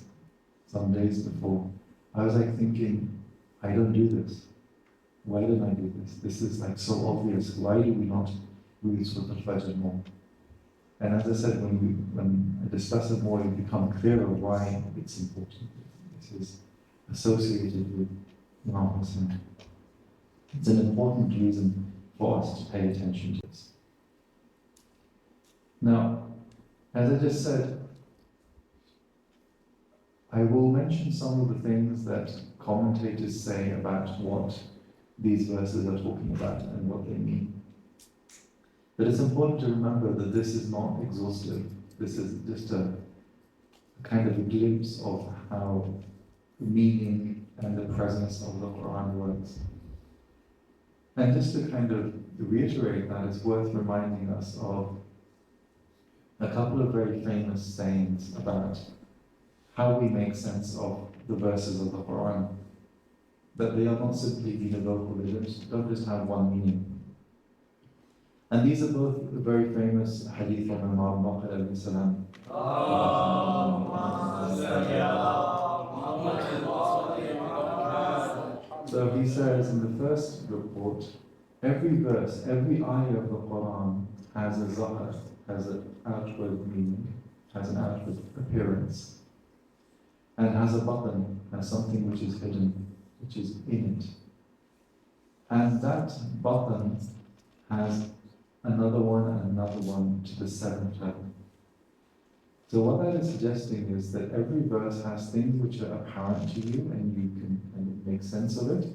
some days before, I was like thinking, I don't do this. Why don't I do this? This is like so obvious. Why do we not read Surah Al-Fajr more? And as I said, when I discuss it more, it becomes clearer why it's important. This is associated with Imam Hussein. It's an important reason for us to pay attention to this. Now, as I just said, I will mention some of the things that commentators say about what these verses are talking about and what they mean. But it's important to remember that this is not exhaustive. This is just a kind of a glimpse of how the meaning and the presence of the Quran works. And just to kind of reiterate that, it's worth reminding us of a couple of very famous sayings about how we make sense of the verses of the Quran. That they are not simply univocal, they don't just have one meaning. And these are both very famous hadith from Imam Baqir alayhi salam. So he says in the first report, every verse, every ayah of the Quran has a zahar, has an outward meaning, has an outward appearance, and has a button, has something which is hidden, which is in it. And that button has another one and another one to the seventh level. So what that is suggesting is that every verse has things which are apparent to you and you can kind of make sense of it.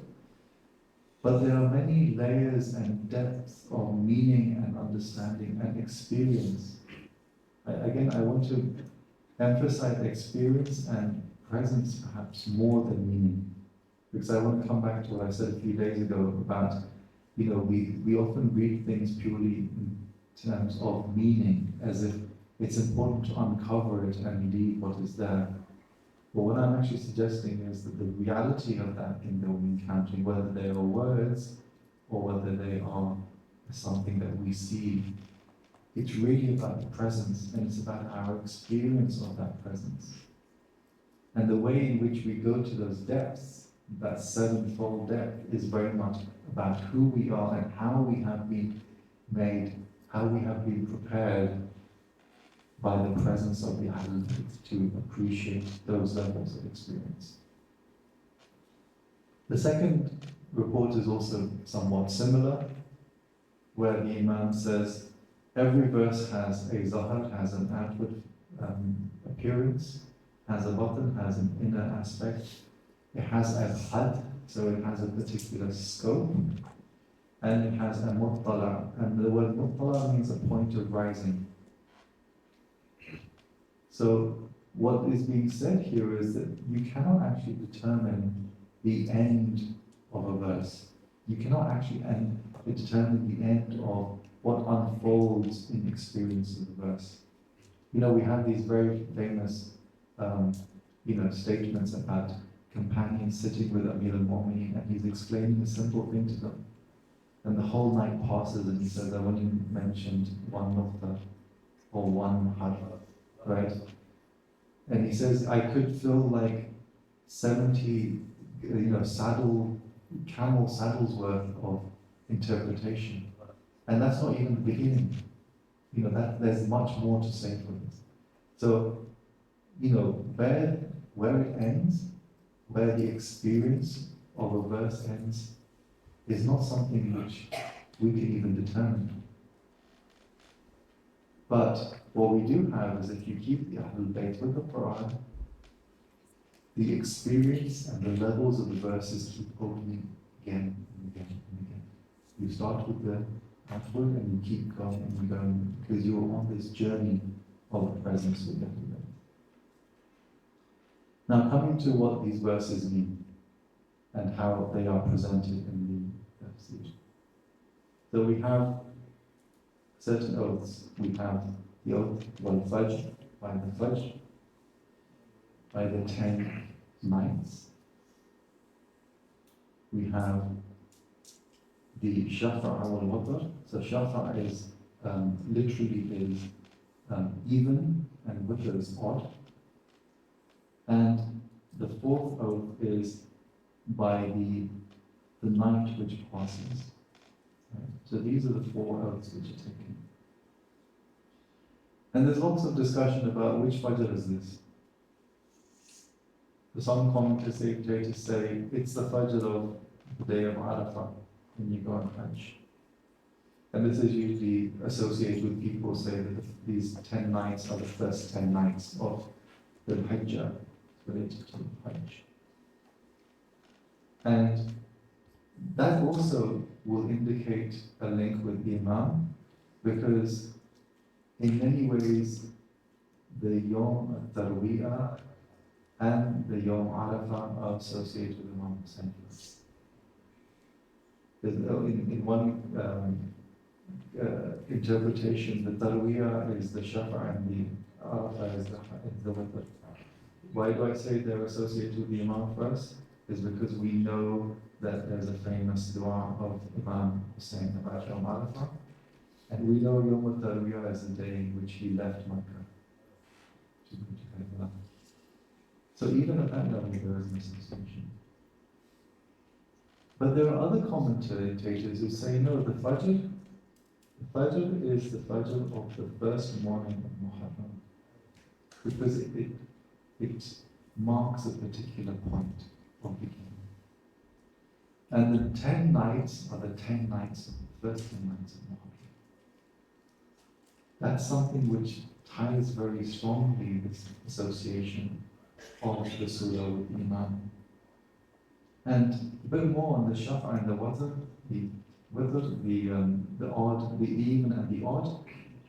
But there are many layers and depths of meaning and understanding and experience. Again, I want to emphasize experience and presence perhaps more than meaning. Because I want to come back to what I said a few days ago about, we often read things purely in terms of meaning, as if it's important to uncover it and leave what is there. But what I'm actually suggesting is that the reality of that thing that we're encountering, whether they are words or whether they are something that we see, it's really about the presence, and it's about our experience of that presence. And the way in which we go to those depths, that sevenfold depth, is very much about who we are and how we have been made, how we have been prepared by the presence of the Ahlul Bayt to appreciate those levels of experience. The second report is also somewhat similar, where the Imam says, every verse has a zahar, has an outward appearance, has a button, has an inner aspect. It has a had, so it has a particular scope, and it has a muttala, and the word muttala means a point of rising. So what is being said here is that you cannot actually determine the end of a verse. You cannot actually determine the end of what unfolds in experience of the verse. We have these very famous statements about companions sitting with Amir al-Mu'mineen, and he's explaining a simple thing to them. And the whole night passes, and he says, I only mentioned one nuqta, or one harf, right? And he says, I could fill like 70, camel saddles worth of interpretation. And that's not even the beginning. There's much more to say for this. So, where it ends, where the experience of a verse ends, is not something which we can even determine. But what we do have is, if you keep the Ahlul Bayt with the Quran, the experience and the levels of the verses keep opening again and again and again. You start with the outward and you keep going and going, because you're on this journey of the presence with the Ahlul Bayt. Now, coming to what these verses mean and how they are presented in the tafsir. So we have certain oaths. We have the oath wal-Fajr, by the Fajr, by the 10 nights. We have the Shafa'a wal-Watr. So Shafa'a is literally even and witr is odd. And the fourth oath is by the night which passes. Right? So these are the four oaths which are taken. And there's lots of discussion about which Fajr is this. Some commentators say it's the Fajr of the day of Arafah when you go on Hajj. And this is usually associated with people who say that these 10 nights are the first 10 nights of the Hajjah related to Hajj. And that also will indicate a link with the Imam, because in many ways the Yom Tarwiyah and the Yom Arafah are associated with Imam Hussein. In one interpretation, the Tarwiyah is the Shafa and the Arafah is the Witr. Why do I say they're associated with the Imam first? Is because we know that there's a famous dua of Imam Hussein about Yom Arafah, and we know Yom al-Tarwiyah is the day in which he left Makkah to go to Karbala. So even at that level there is an association. But there are other commentators who say no, the Fajr is the Fajr of the first morning of Muharram, because it marks a particular point of beginning. And the 10 nights are the 10 nights of the first 10 nights of Muharram. That's something which ties very strongly this association of the surah with the Imam. And a bit more on the Shafa and the Watr, the odd, the even and the odd.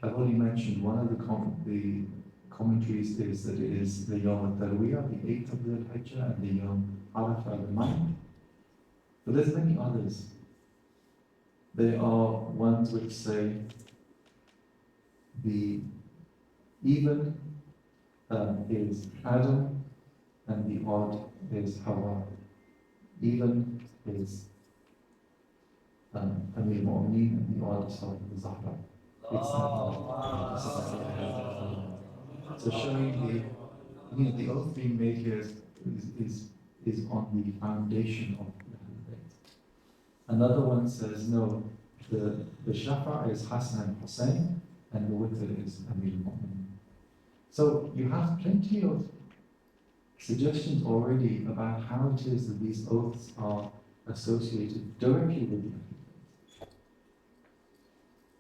I've already mentioned one of the commentaries is that it is the Yom al-Tarwiyah, the 8th of the Hijjah, and the Yom Arafah, the 9th. But there's many others. There are ones which say the even is Adam and the odd is Hawa. Even is Amir Mu'mineen and the odd is Zahra. So showing the oath being made here is on the foundation of the faith. Another one says no, the Shafa is Hassan and Hussein, and the Witr is Amir Mu'mineen. So you have plenty of suggestions already about how it is that these oaths are associated directly with the faith.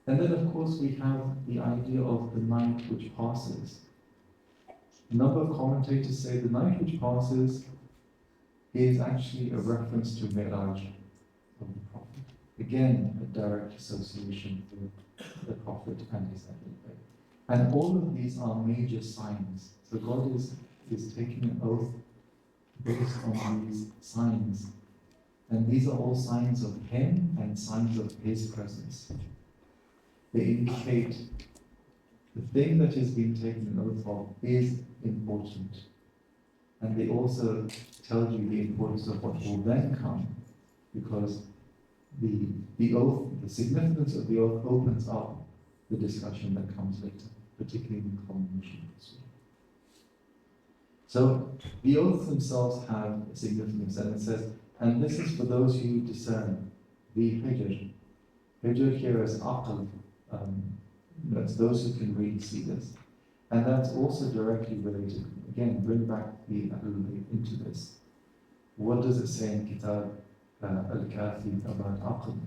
And then of course we have the idea of the night which passes. A number of commentators say the night which passes is actually a reference to Mi'raj of the Prophet. Again, a direct association with the Prophet and his faith. And all of these are major signs. So God is taking an oath based on these signs. And these are all signs of Him and signs of His presence. They indicate the thing that is being taken an oath of is important. And they also tell you the importance of what will then come, because the oath, the significance of the oath opens up the discussion that comes later, particularly in the culmination of the surah. So the oaths themselves have a significance, and it says, and this is for those who discern the hijr. Hijr here is aql, that's those who can really see this. And that's also directly related, again, bring back the Ahlul Bayt into this. What does it say in Kitab al-Kafi about aql?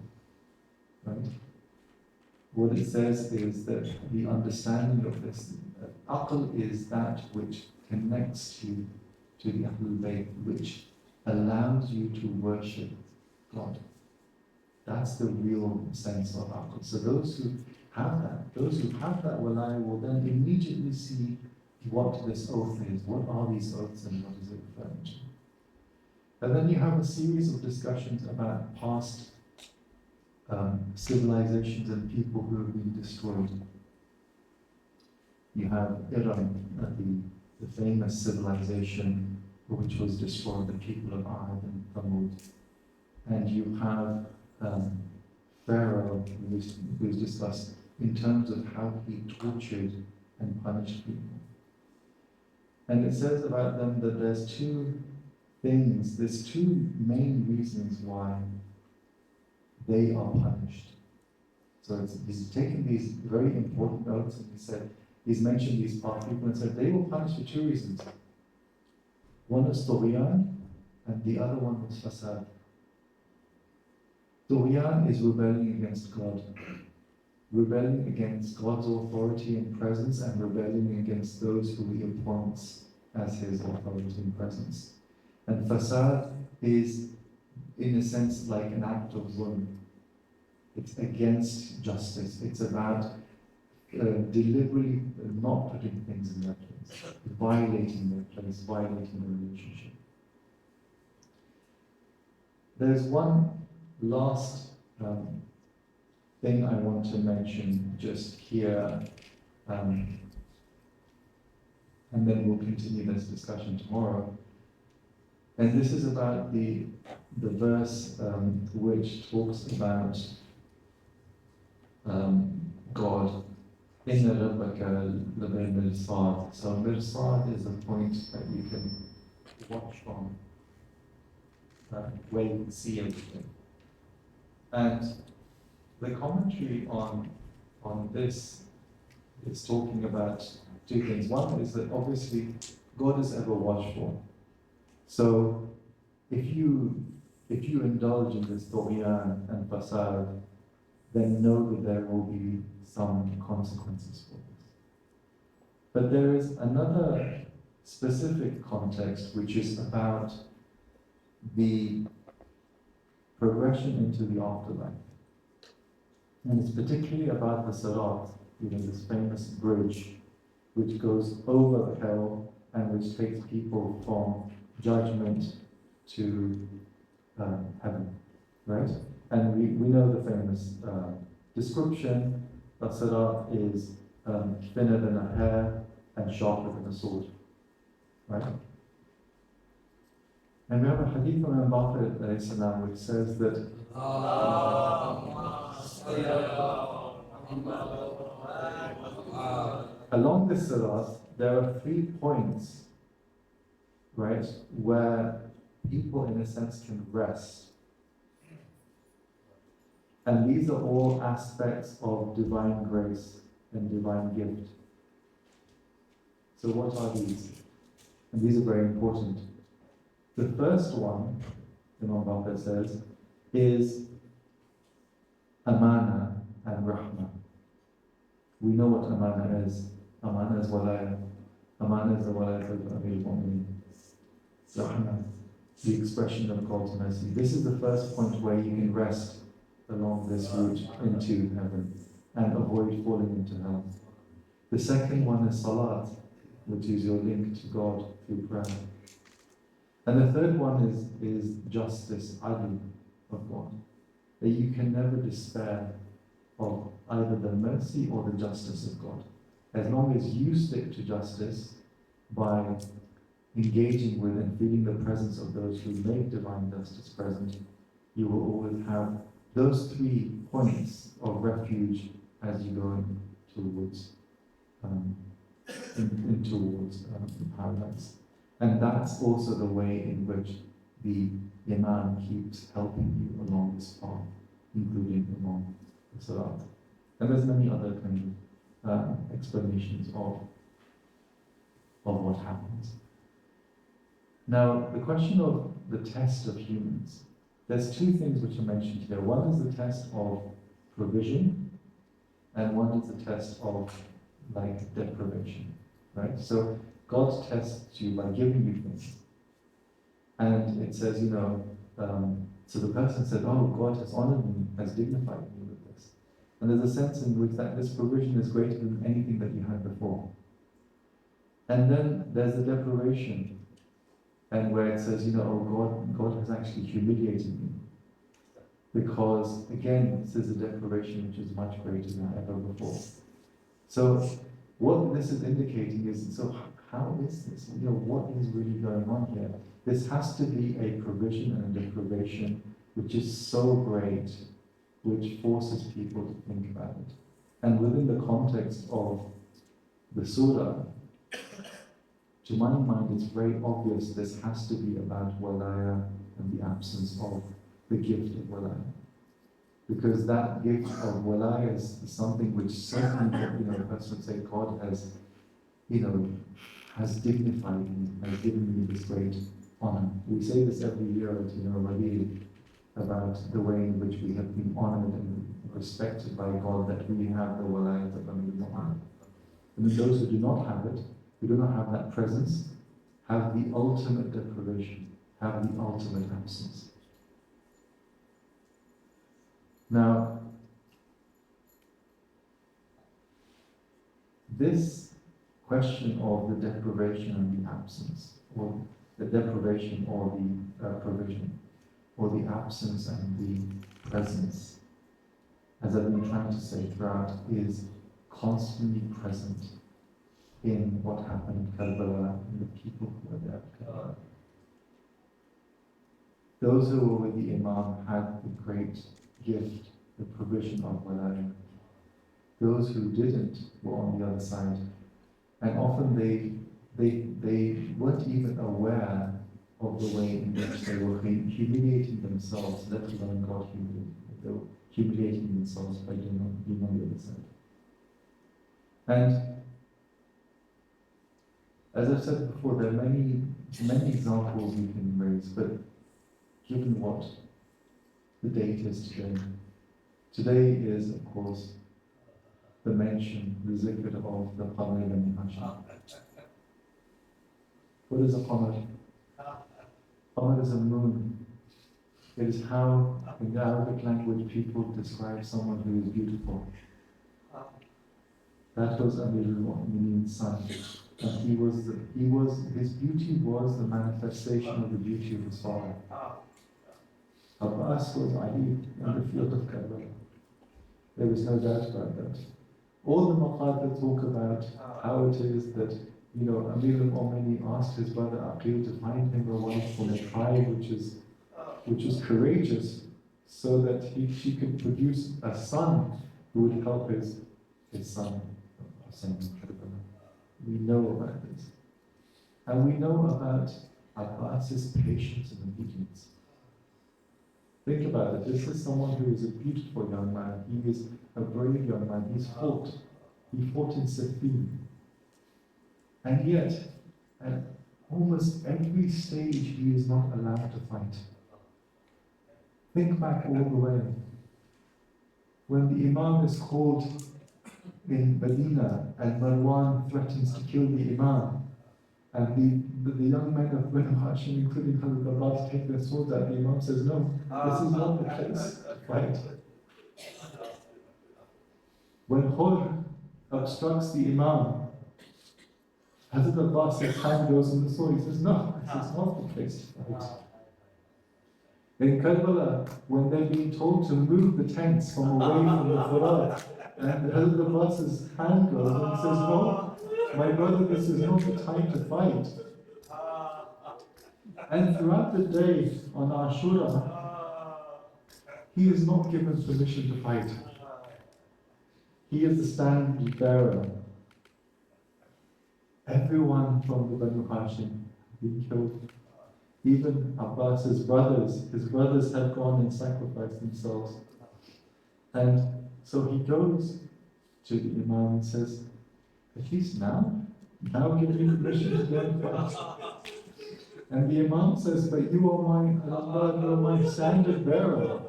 Right? What it says is that the understanding of this, aql is that which connects you to the Ahlul Bayt, which allows you to worship God. That's the real sense of aql. So those who have that walaya will then immediately see what this oath is, what are these oaths and what is it referring to. And then you have a series of discussions about past civilizations and people who have been destroyed. You have Iran, the famous civilization which was destroyed, the people of Ad and Thamud. And you have Pharaoh, who is discussed in terms of how he tortured and punished people. And it says about them that there's two main reasons why they are punished. So he's taken these very important notes and he's mentioned these five people and said they were punished for two reasons. One is Tughyan and the other one was Fasad. Tughyan is rebelling against God, rebelling against God's authority and presence, and rebelling against those who he appoints as his authority and presence. And Fasad is, in a sense, like an act of zulm. It's against justice. It's about deliberately not putting things in their place, violating their place, violating the relationship. There's one last thing I want to mention just here, and then we'll continue this discussion tomorrow. And this is about the verse which talks about God. Inna rabbaka labil mirsad. So mirsad is a point that you can watch from, where you can see everything. And the commentary on this is talking about two things. One is that obviously God is ever watchful. So if you indulge in this tughyan and fasad, then know that there will be some consequences for this. But there is another specific context which is about the progression into the afterlife. And it's particularly about the Sirat, this famous bridge which goes over hell and which takes people from judgment to heaven, right? And we know the famous description that Sirat is thinner than a hair and sharper than a sword, right? And we have a hadith from Imam Baqir which says that along this Sirat there are 3 points, right, where people in a sense can rest. And these are all aspects of divine grace and divine gift. So what are these? And these are very important. The first one, Imam Baqir says, is amana and rahmah. We know what amana is. Amana is walaya. Amana is the walaya of Amir al-Mu'mineen. Rahmah, the expression of God's mercy. This is the first point where you can rest along this route into heaven and avoid falling into hell. The second one is salat, which is your link to God through prayer. And the third one is justice, adl, of God. That you can never despair of either the mercy or the justice of God. As long as you stick to justice by engaging with and feeling the presence of those who make divine justice present, you will always have those 3 points of refuge as you go towards paradise. And that's also the way in which the Imam keeps helping you along this path, including along the Salat. And there's many other kind of explanations of what happens. Now, the question of the test of humans. There's 2 things which are mentioned here. One is the test of provision, and one is the test of deprivation, right? So God tests you by giving you things. And it says, so the person said, oh, God has honored me, has dignified me with this. And there's a sense in which that this provision is greater than anything that you had before. And then there's the deprivation, and where it says, God has actually humiliated me. Because, again, this is a deprivation which is much greater than ever before. So, what this is indicating is, so how is this? What is really going on here? This has to be a provision and a deprivation which is so great, which forces people to think about it. And within the context of the surah, to my mind, it's very obvious this has to be about walaya and the absence of the gift of walaya. Because that gift of walaya is something which certainly, a person would say God has, has dignified me, has given me this great honor. We say this every year at, Rabi, about the way in which we have been honored and respected by God, that we have the walaya of Amir Muhammad. And those who do not have it, who do not have that presence, have the ultimate deprivation, have the ultimate absence. Now, this question of the deprivation and the absence, or the deprivation or the provision, or the absence and the presence, as I've been trying to say throughout, is constantly present in what happened in Karbala and the people who were there at Karbala. Those who were with the Imam had the great gift, the provision of walaya. Those who didn't were on the other side. And often they weren't even aware of the way in which they were humiliating themselves, let alone God humiliating. They were humiliating themselves by being on the other side. And as I've said before, there are many examples we can raise, but given what the date is today is, of course, the mention, the zikr of the qamar and Ashra. What is a qamar? Qamar is a moon. It is how, in the Arabic language, people describe someone who is beautiful. That was Amir al-Mu'mineen's son. And his beauty was the manifestation of the beauty of his father. Abbas was Ali in the field of Karbala. There was no doubt about that. All the maqadir talk about how it is that, Amir al-Mu'mineen asked his brother Aqil to find him a wife from a tribe which was courageous, so that she could produce a son who would help his son. We know about this. And we know about Abbas's patience and obedience. Think about it. This is someone who is a beautiful young man. He is a brave young man. He fought in Siffin. And yet, at almost every stage, he is not allowed to fight. Think back all the way. When the Imam is called in Medina and Marwan threatens to kill the Imam, and the young men of Banu Hashim, including Hazrat Abbas, take their swords out, the Imam says, no, this is not the place to fight. When Khur obstructs the Imam, Hazrat Abbas' hand goes on the sword, he says, no, this is not the place to fight. In Karbala, when they're being told to move the tents from away from the Furat, and Hazrat Abbas' hand goes and he says, no, my brother, this is not the time to fight. And throughout the day on Ashura, he is not given permission to fight. He is the standard bearer. Everyone from the Banu Hashim been killed. Even Abbas's brothers, his brothers have gone and sacrificed themselves. And so he goes to the Imam and says, at least now give me permission to go and fight. And the Imam says, but you are my standard bearer.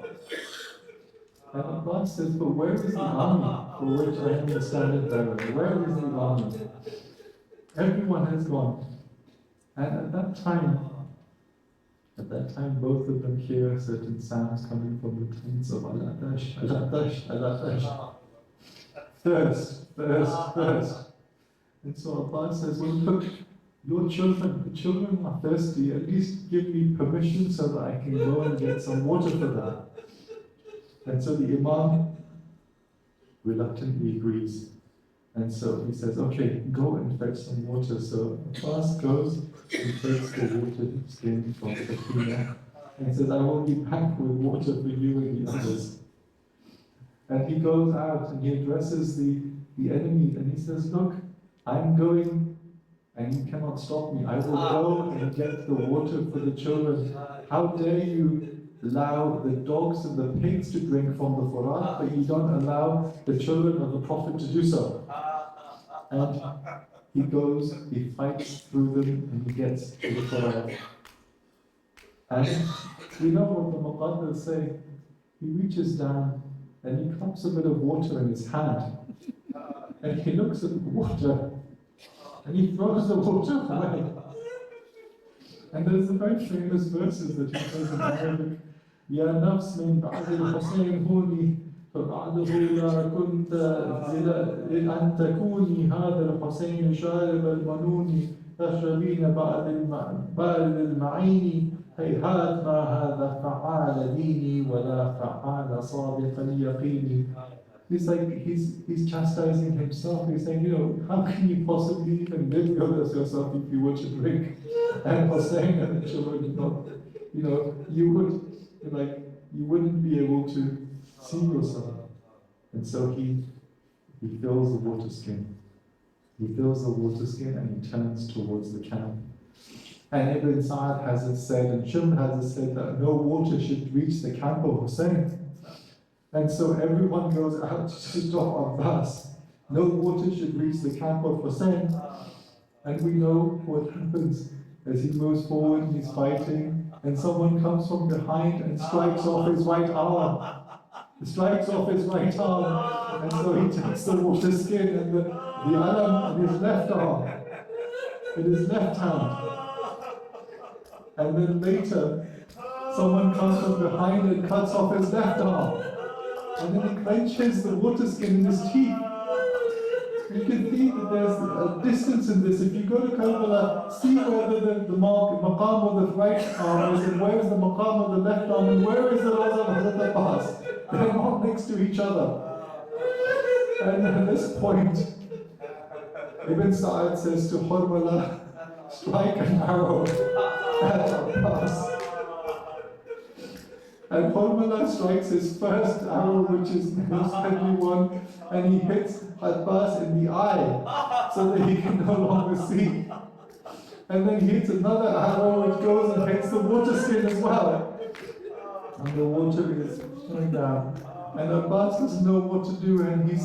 And Abbas says, but where is the army for which I am the standard bearer? Where is the army? Everyone has gone. And at that time, both of them hear certain sounds coming from the tents of Al-Atash, Al-Atash, Al-Atash. Thirst, thirst, thirst. And so Abbas says, well look, your children, the children are thirsty, at least give me permission so that I can go and get some water for them. And so the Imam reluctantly agrees. And so he says, okay, go and fetch some water. So Abbas goes and fetches the water stream from the Safina and says, I will be back with water for you and the others. And he goes out and he addresses the enemy and he says, look, I'm going and you cannot stop me. I will go and get the water for the children. How dare you allow the dogs and the pigs to drink from the Furat, but you don't allow the children of the Prophet to do so. And he goes, he fights through them, and he gets to the Furat. And you know what the Muqaddal say? He reaches down and he cups a bit of water in his hand. And he looks at the water and he throws the water away. And there's a very famous verses that he says in Arabic, Ya nafs min ba'd al-Husayn huni, فبعده لا كنت أن تكوني هذا الحسين شارب المنون تشربين بعد المعين هيهات ما هذا فعال ديني ولا فعال صادق اليقين. He's like, he's chastising himself. He's saying, how can you possibly even live yourself if you were to drink? And Hussein and the children, you wouldn't be able to see yourself. And so he fills the water skin. He fills the water skin and he turns towards the camp. And Ibn Sa'ad has it said, and Shim has it said, that no water should reach the camp of Hussein. And so everyone goes out to stop Abbas. No water should reach the camp of Hussein. And we know what happens as he moves forward, he's fighting, and someone comes from behind and strikes off his right arm. Strikes off his right arm. And so he takes the water skin and the alam in his left arm, in his left hand. And then later, someone comes from behind and cuts off his left arm. And then he clenches the water skin in his teeth. You can see that there's a distance in this. If you go to Karbala, see whether the maqam of the right arm is, and where is the maqam of the left arm, and where is the Raza of Hazrat Abbas. They're not next to each other. And at this point, Ibn Sa'ad says to Hurmala, strike an arrow at Abbas. And Hurmala strikes his first arrow, which is the most deadly one, and he hits Abbas in the eye, so that he can no longer see. And then he hits another arrow, which goes and hits the water skin as well. And the water is going down. And Abbas doesn't know what to do, and he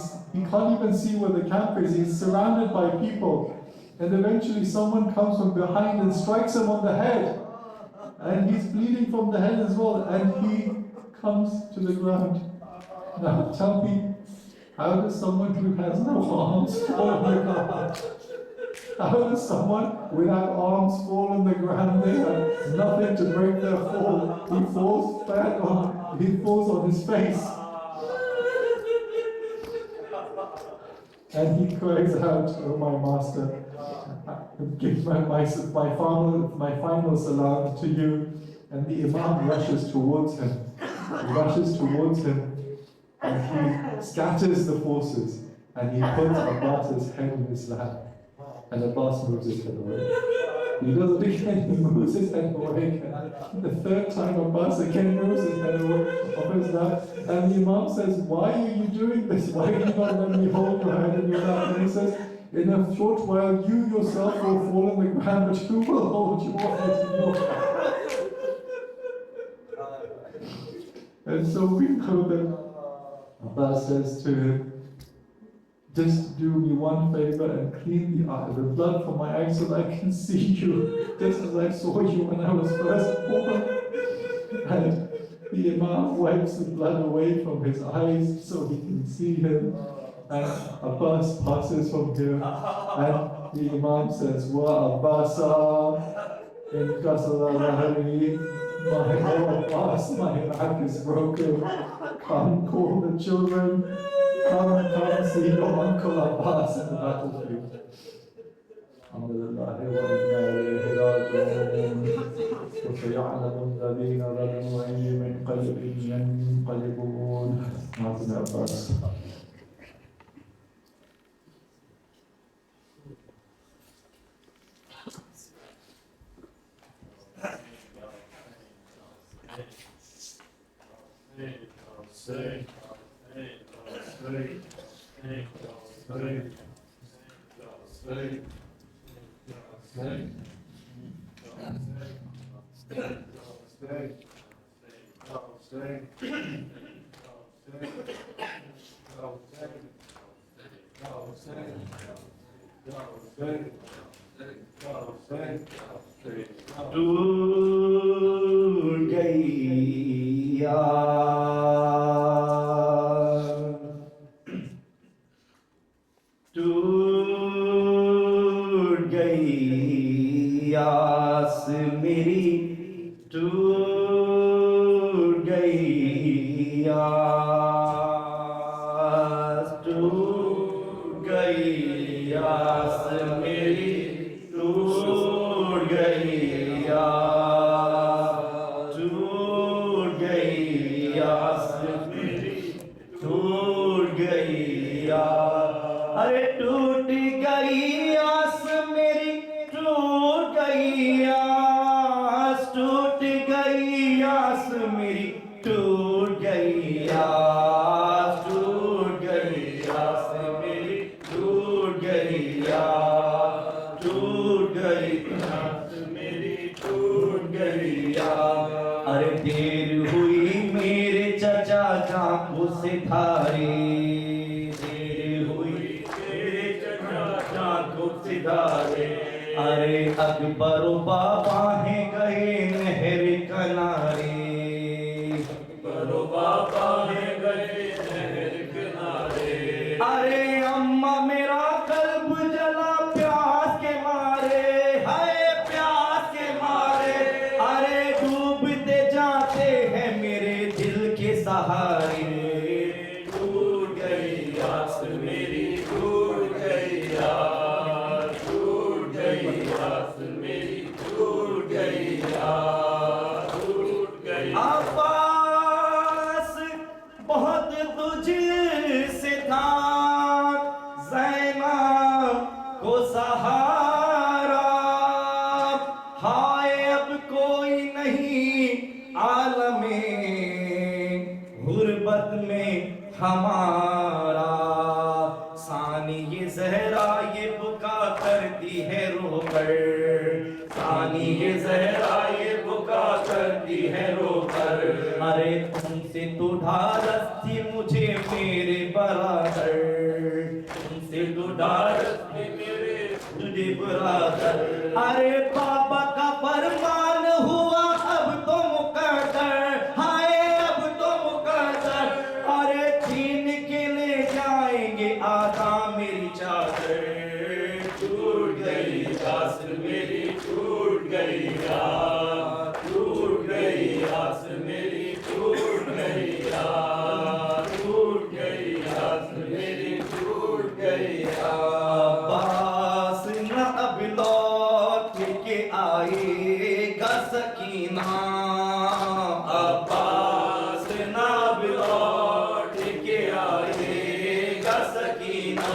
can't even see where the camp is. He's surrounded by people. And eventually someone comes from behind and strikes him on the head. And he's bleeding from the head as well, and he comes to the ground. Now tell me, how does someone who has no arms fall on the ground? How does someone without arms fall on the ground? They have nothing to break their fall. He falls on his face. And he cries out, "Oh my master, give my final salam to you." And the Imam rushes towards him. And he scatters the forces. And he puts Abbas's head in his lap. And Abbas moves his head away. He does it again, he moves his head away again. The third time Abbas again moves his head away of his lap. And the Imam says, "Why are you doing this? Why are you not letting me hold your head in your lap?" And he says, "In a short while you yourself will fall on the ground, but who will hold your head in your lap?" And so we know that Abbas says to him, "Just do me one favor and clean the blood from my eyes so that I can see you, just as I saw you when I was first born." And the Imam wipes the blood away from his eyes so he can see him. And Abbas passes from here. And the Imam says, "Wa Abbasa in Kasala Lahari, Abbas, my back is broken. Come call the children. Come see your uncle Abbas in the battlefield." Alhamdulillah wa inna ilayhi raji'un. وسيعلم الذين ظلموا أي منقلب ينقلبون. Martin Abbas. Hey. टूट गई टूट गई आस मेरी टूट गई आस टूट गई आस मेरी टूट गई आस टूट गई आस मेरी टूट गई आस अरे टूट गई आस मेरी टूट गई आस टूट गई आस मेरी टूट गई आस टूट गई आस मेरी टूट गई आस टूट गई आस मेरी टूट गई आस अरे देर हुई मेरे चचा जांघों से धारे सितारे अरे अकबर बाबा हैं गए नहर किनारे अकबर बाबा हैं गए नहर किनारे अरे अम्मा मेरा कल्ब जला प्यास के मारे हाय प्यास के मारे अरे डूबते जाते हैं मेरे दिल के सहारे टूट गई आस मेरी टूट गई आस टूट गई आस मेरी टूट गई आस टूट गई आस बहुत तुझसे था ज़ैना को सहारा हाय अब कोई नहीं आलमे गुर्बत में हमारा सानी ये जहरा ये बुका करती है रोकर सानी ये जहरा ये बुका करती है रोकर अरे तुमसे तो ढारस थी मुझे मेरे बराबर तुमसे तो ढारस थी मेरे तुझे बराबर अरे बाबा का फरमान हुआ अब तो मुकद्दर हाय अब तो मुकद्दर अरे छीन के ले जाएंगे आधा मेरी चादर टूट गई आस मेरी टूट गई आस टूट गई आस मेरी टूट गई आस टूट गई आस मेरी टूट गई आस न अब लौट के आएगा सकीना अब्बास न अब लौट के आएगा सकीना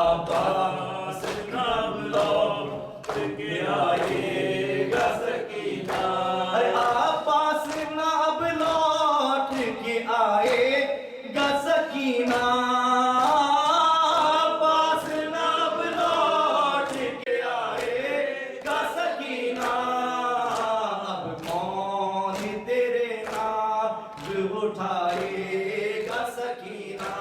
अब्बास न अब लौट के आएगा सकीना अरे अब्बास न अब लौट के आएगा सकीना अब्बास न अब लौट के आएगा सकीना अब कौन तेरे नाम उठाएगा सकीना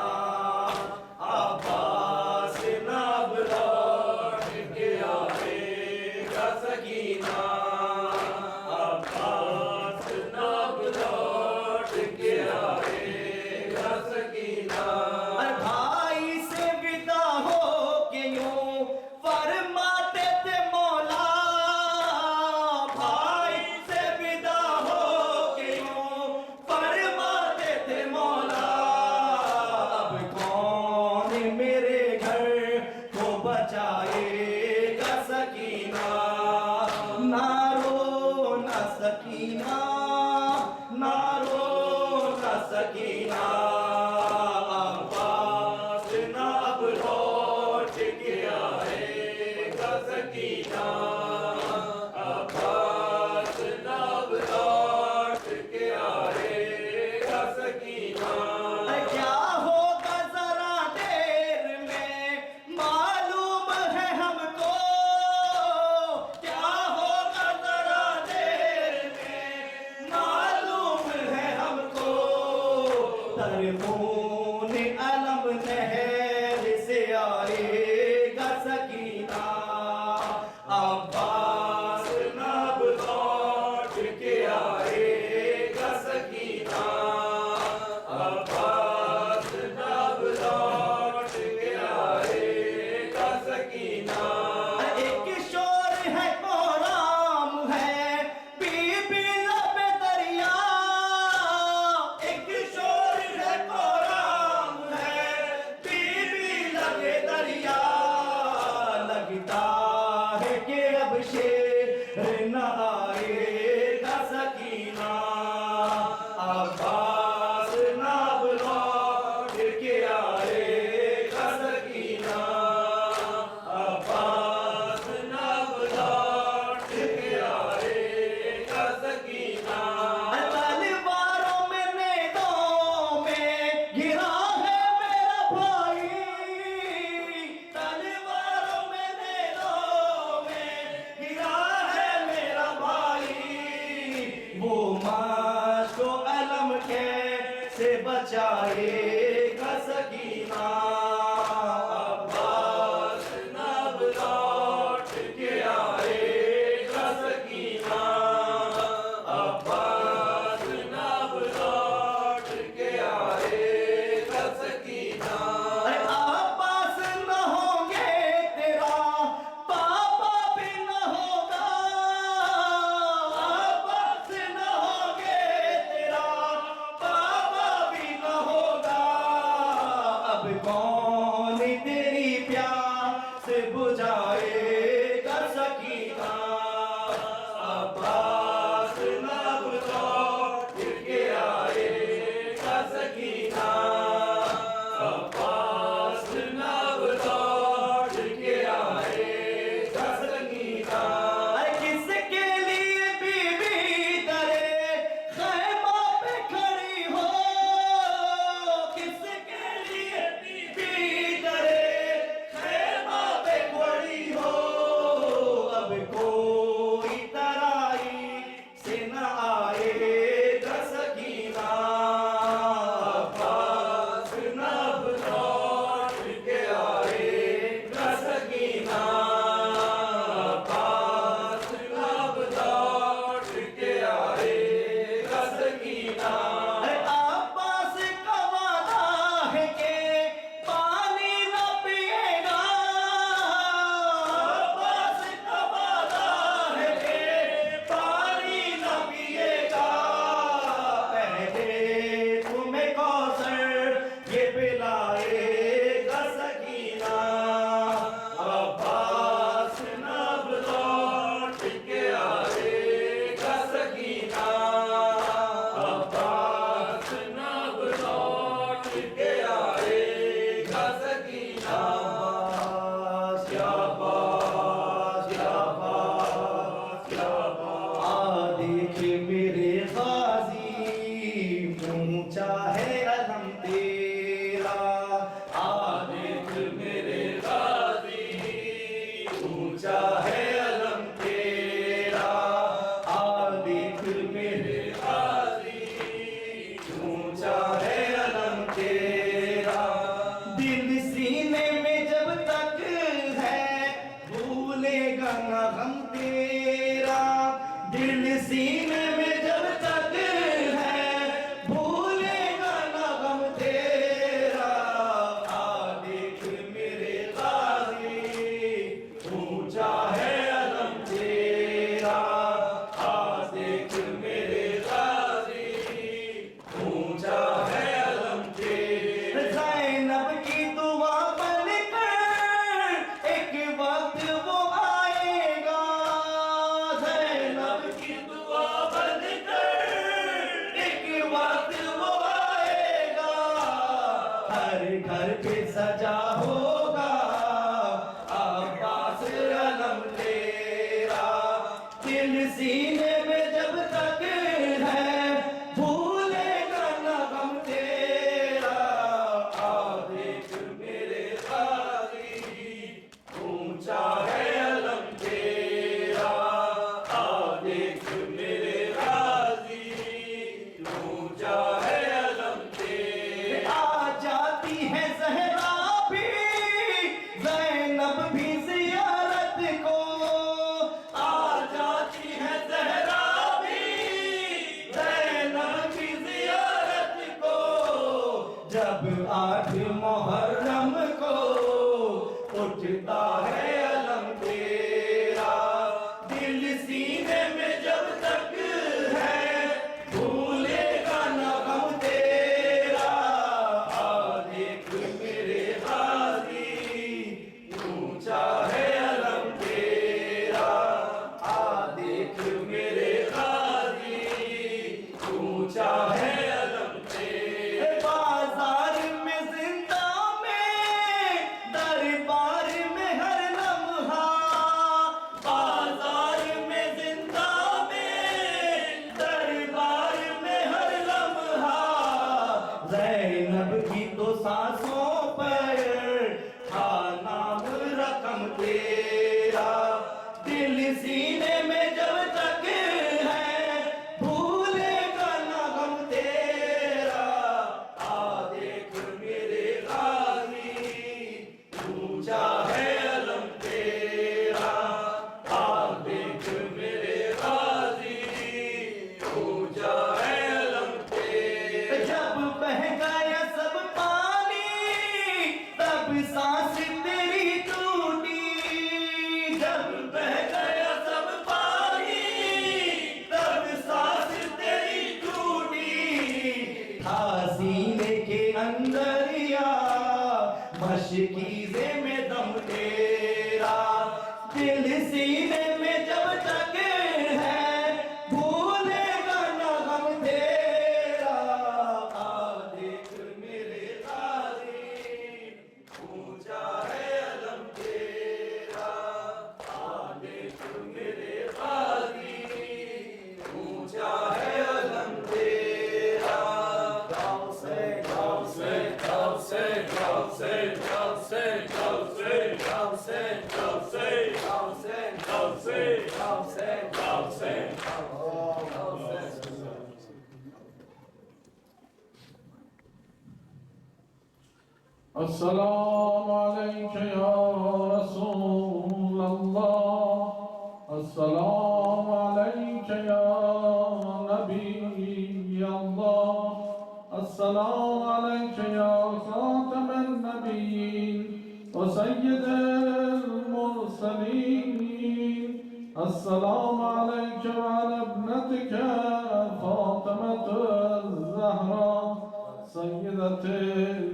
अब्बास न अब लौट के आएगा सकीना अब्बास न अब लौट के आएगा सकीना अरे भाई से विदा हो के यूं फरमाते थे मौला भाई से विदा हो के यूं फरमाते थे मौला अब कौन मेरे घर को बचाएगा सकीना ना रो ना सकीना ना रो ना सकीना अब्बास ना अब लौट के आएगा सकीना अब्बास ना अब लौट के आएगा सकीना क्या होगा जरा देर में मालूम है हमको खून अलम नहर से आएगा सकीना अब्बास नब लौट के आएगा सकीना अब्बास नब लौट के आएगा सकीना एक शोर है कोराम है बीबी लब दरिया एक शोर है कोराम है बीबी लब दरिया लगता है कि अब शेर न आएगा सकीना अब्बास नब लौट के आएगा सकीना अब्बास नब लौट के आएगा सकीना तलवारों में नेदों में गिरा है मेरा भाई तलवारों में नेदों में गिरा है मेरा भाई वो माँ को अलम कैसे बचाएगा सकीना अब्बास नब लौट के आएगा सकीना अब्बास नब लौट के आएगा सकीना अब्बास न होंगे तेरा पापा भी न होगा अब्बास न होंगे तेरा पापा भी न होगा अब कौन तेरी प्यास बुझाएगा सकीना अब्बास नब लौट के आएगा सकीना अब्बास नब लौट के आएगा सकीना किसके लिए बीबी करे खैमा पे खड़ी हो किसके लिए बीबी करे खैमा पे खड़ी हो अब कोई तराई से न आएगा सकीना अब्बास नब लौट के आएगा सकीना अब्बास नब लौट के आएगा सकीना अब्बास का वादा है कि पानी न पिएगा अब्बास का वादा है कि पानी न पिएगा पहले तुम्हें कौसर ये पिलाएगा सकीना अब्बास नब लौट के आएगा सकीना अब्बास नब लौट के आएगा सकीना शाबाश शाबाश शाबाश देख मेरे गाजी ऊंचा है अलम तेरा देख मेरे गाजी ऊंचा है अलम तेरा देख मेरे गाजी ऊंचा है अलम तेरा दिल सीने में जब तक है भूलेगा ना गम तेरा दिल सीने में जब तक है भूलेगा ना गम तेरा देख मेरे गाजी ऊंचा है अलम तेरा देख मेरे गाजी ऊंचा है अलम तेरा ज़ैनब की दुआ बनकर एक वक्त वो आएगा ज़ैनब की दुआ बनकर एक वक्त वो आएगा हर घर पे सजा होगा अब्बास अलम तेरा दिल सीने में जब तक है भूलेगा ना गम तेरा देख मेरे गाजी ऊंचा है अलम तेरा देख मेरे गाजी ऊंचा है अलम तेरा जब 8 मुहर्रम को उठता है अलम तेरा, दिल सीने में जब तक है भूलेगा न गम तेरा। आ देख मेरे गाजी ऊंचा है अलम तेरा, आ देख मेरे गाजी ऊंचा है अलम तेरा। बाजार में जिंदा में दरबार में हर लम्हा, बाजार में जिंदा में दरबार में हर लम्हा, ज़ैनब की तो सांसों पर था नाम रकम तेरा। दिल सीने में जब तक है भूलेगा न गम तेरा। आ देख मेरे गाजी ऊंचा है अलम तेरा, आ देख मेरे गाजी ऊंचा है अलम तेरा। जब बह गया सब पानी तब सांस तेरी टूटी, जब बह गया सब पानी तब सांस तेरी टूटी। था सीने के अंदर या मशकीज़े में दम तेरा, दिल सीने में जब तक है भूलेगा न गम तेरा। आ देख मेरे गाजी ऊंचा है अलम तेरा, आ देख मेरे गाजी ऊंचा है अलम तेरा। गाँव से गाँव से गाँव से गाँव से गाँव से गाँव से गाँव से गाँव से गाँव से गाँव से गाँव से गाँव से गाँव से। السلام عليك يا رسول الله، السلام عليك يا نبي الله، السلام عليك يا خاتم النبيين وسيد المرسلين، السلام عليك وعلى ابنتك فاطمة الزهراء سيدة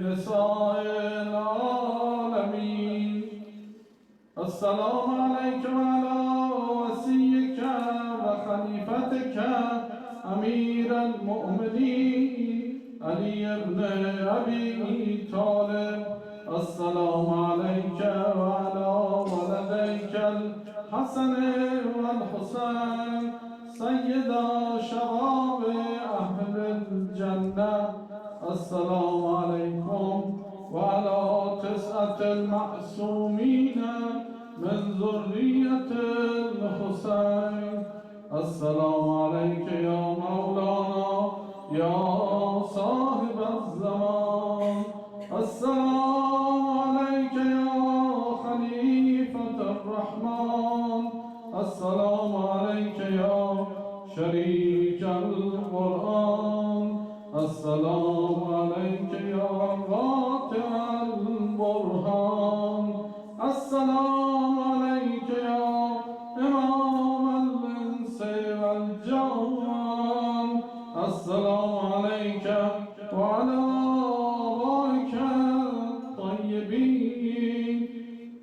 نساء العالمين، السلام عليك وعلى وصيك وخليفتك أمير المؤمنين علي بن أبي طالب، السلام عليك وعلى ولديك الحسن والحسين سيدا شباب أهل الجنة، السلام عليكم وعلى 9 المعصومين من ذرية الحسين، السلام عليك يا مولانا يا صاحب الزمان، السلام عليك يا خليفة الرحمن، السلام عليك يا شريك القرآن، السلام عليك يا قاطع البرهان، السلام عليك يا إمام الإنس والجان، السلام عليك وعلى آبائك الطيبين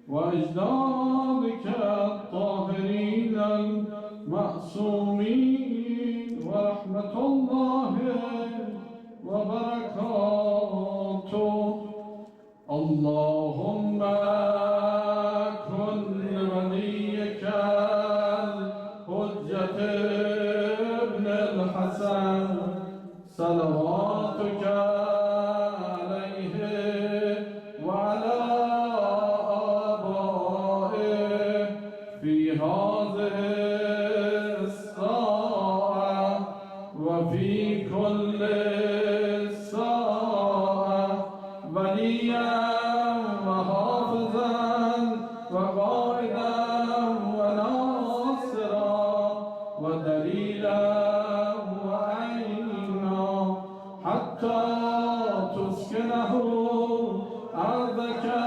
وأجدادك الطاهرين المعصومين ورحمة الله وبركاته. اللهم كن وليك الحجة ابن الحسن صلواتك عليه وعلى آبائه في هذه الساعة وفي كل ساعة وليا وحافظا وقائدا وناصرا ودليلا وعينا حتى تسكن وحدك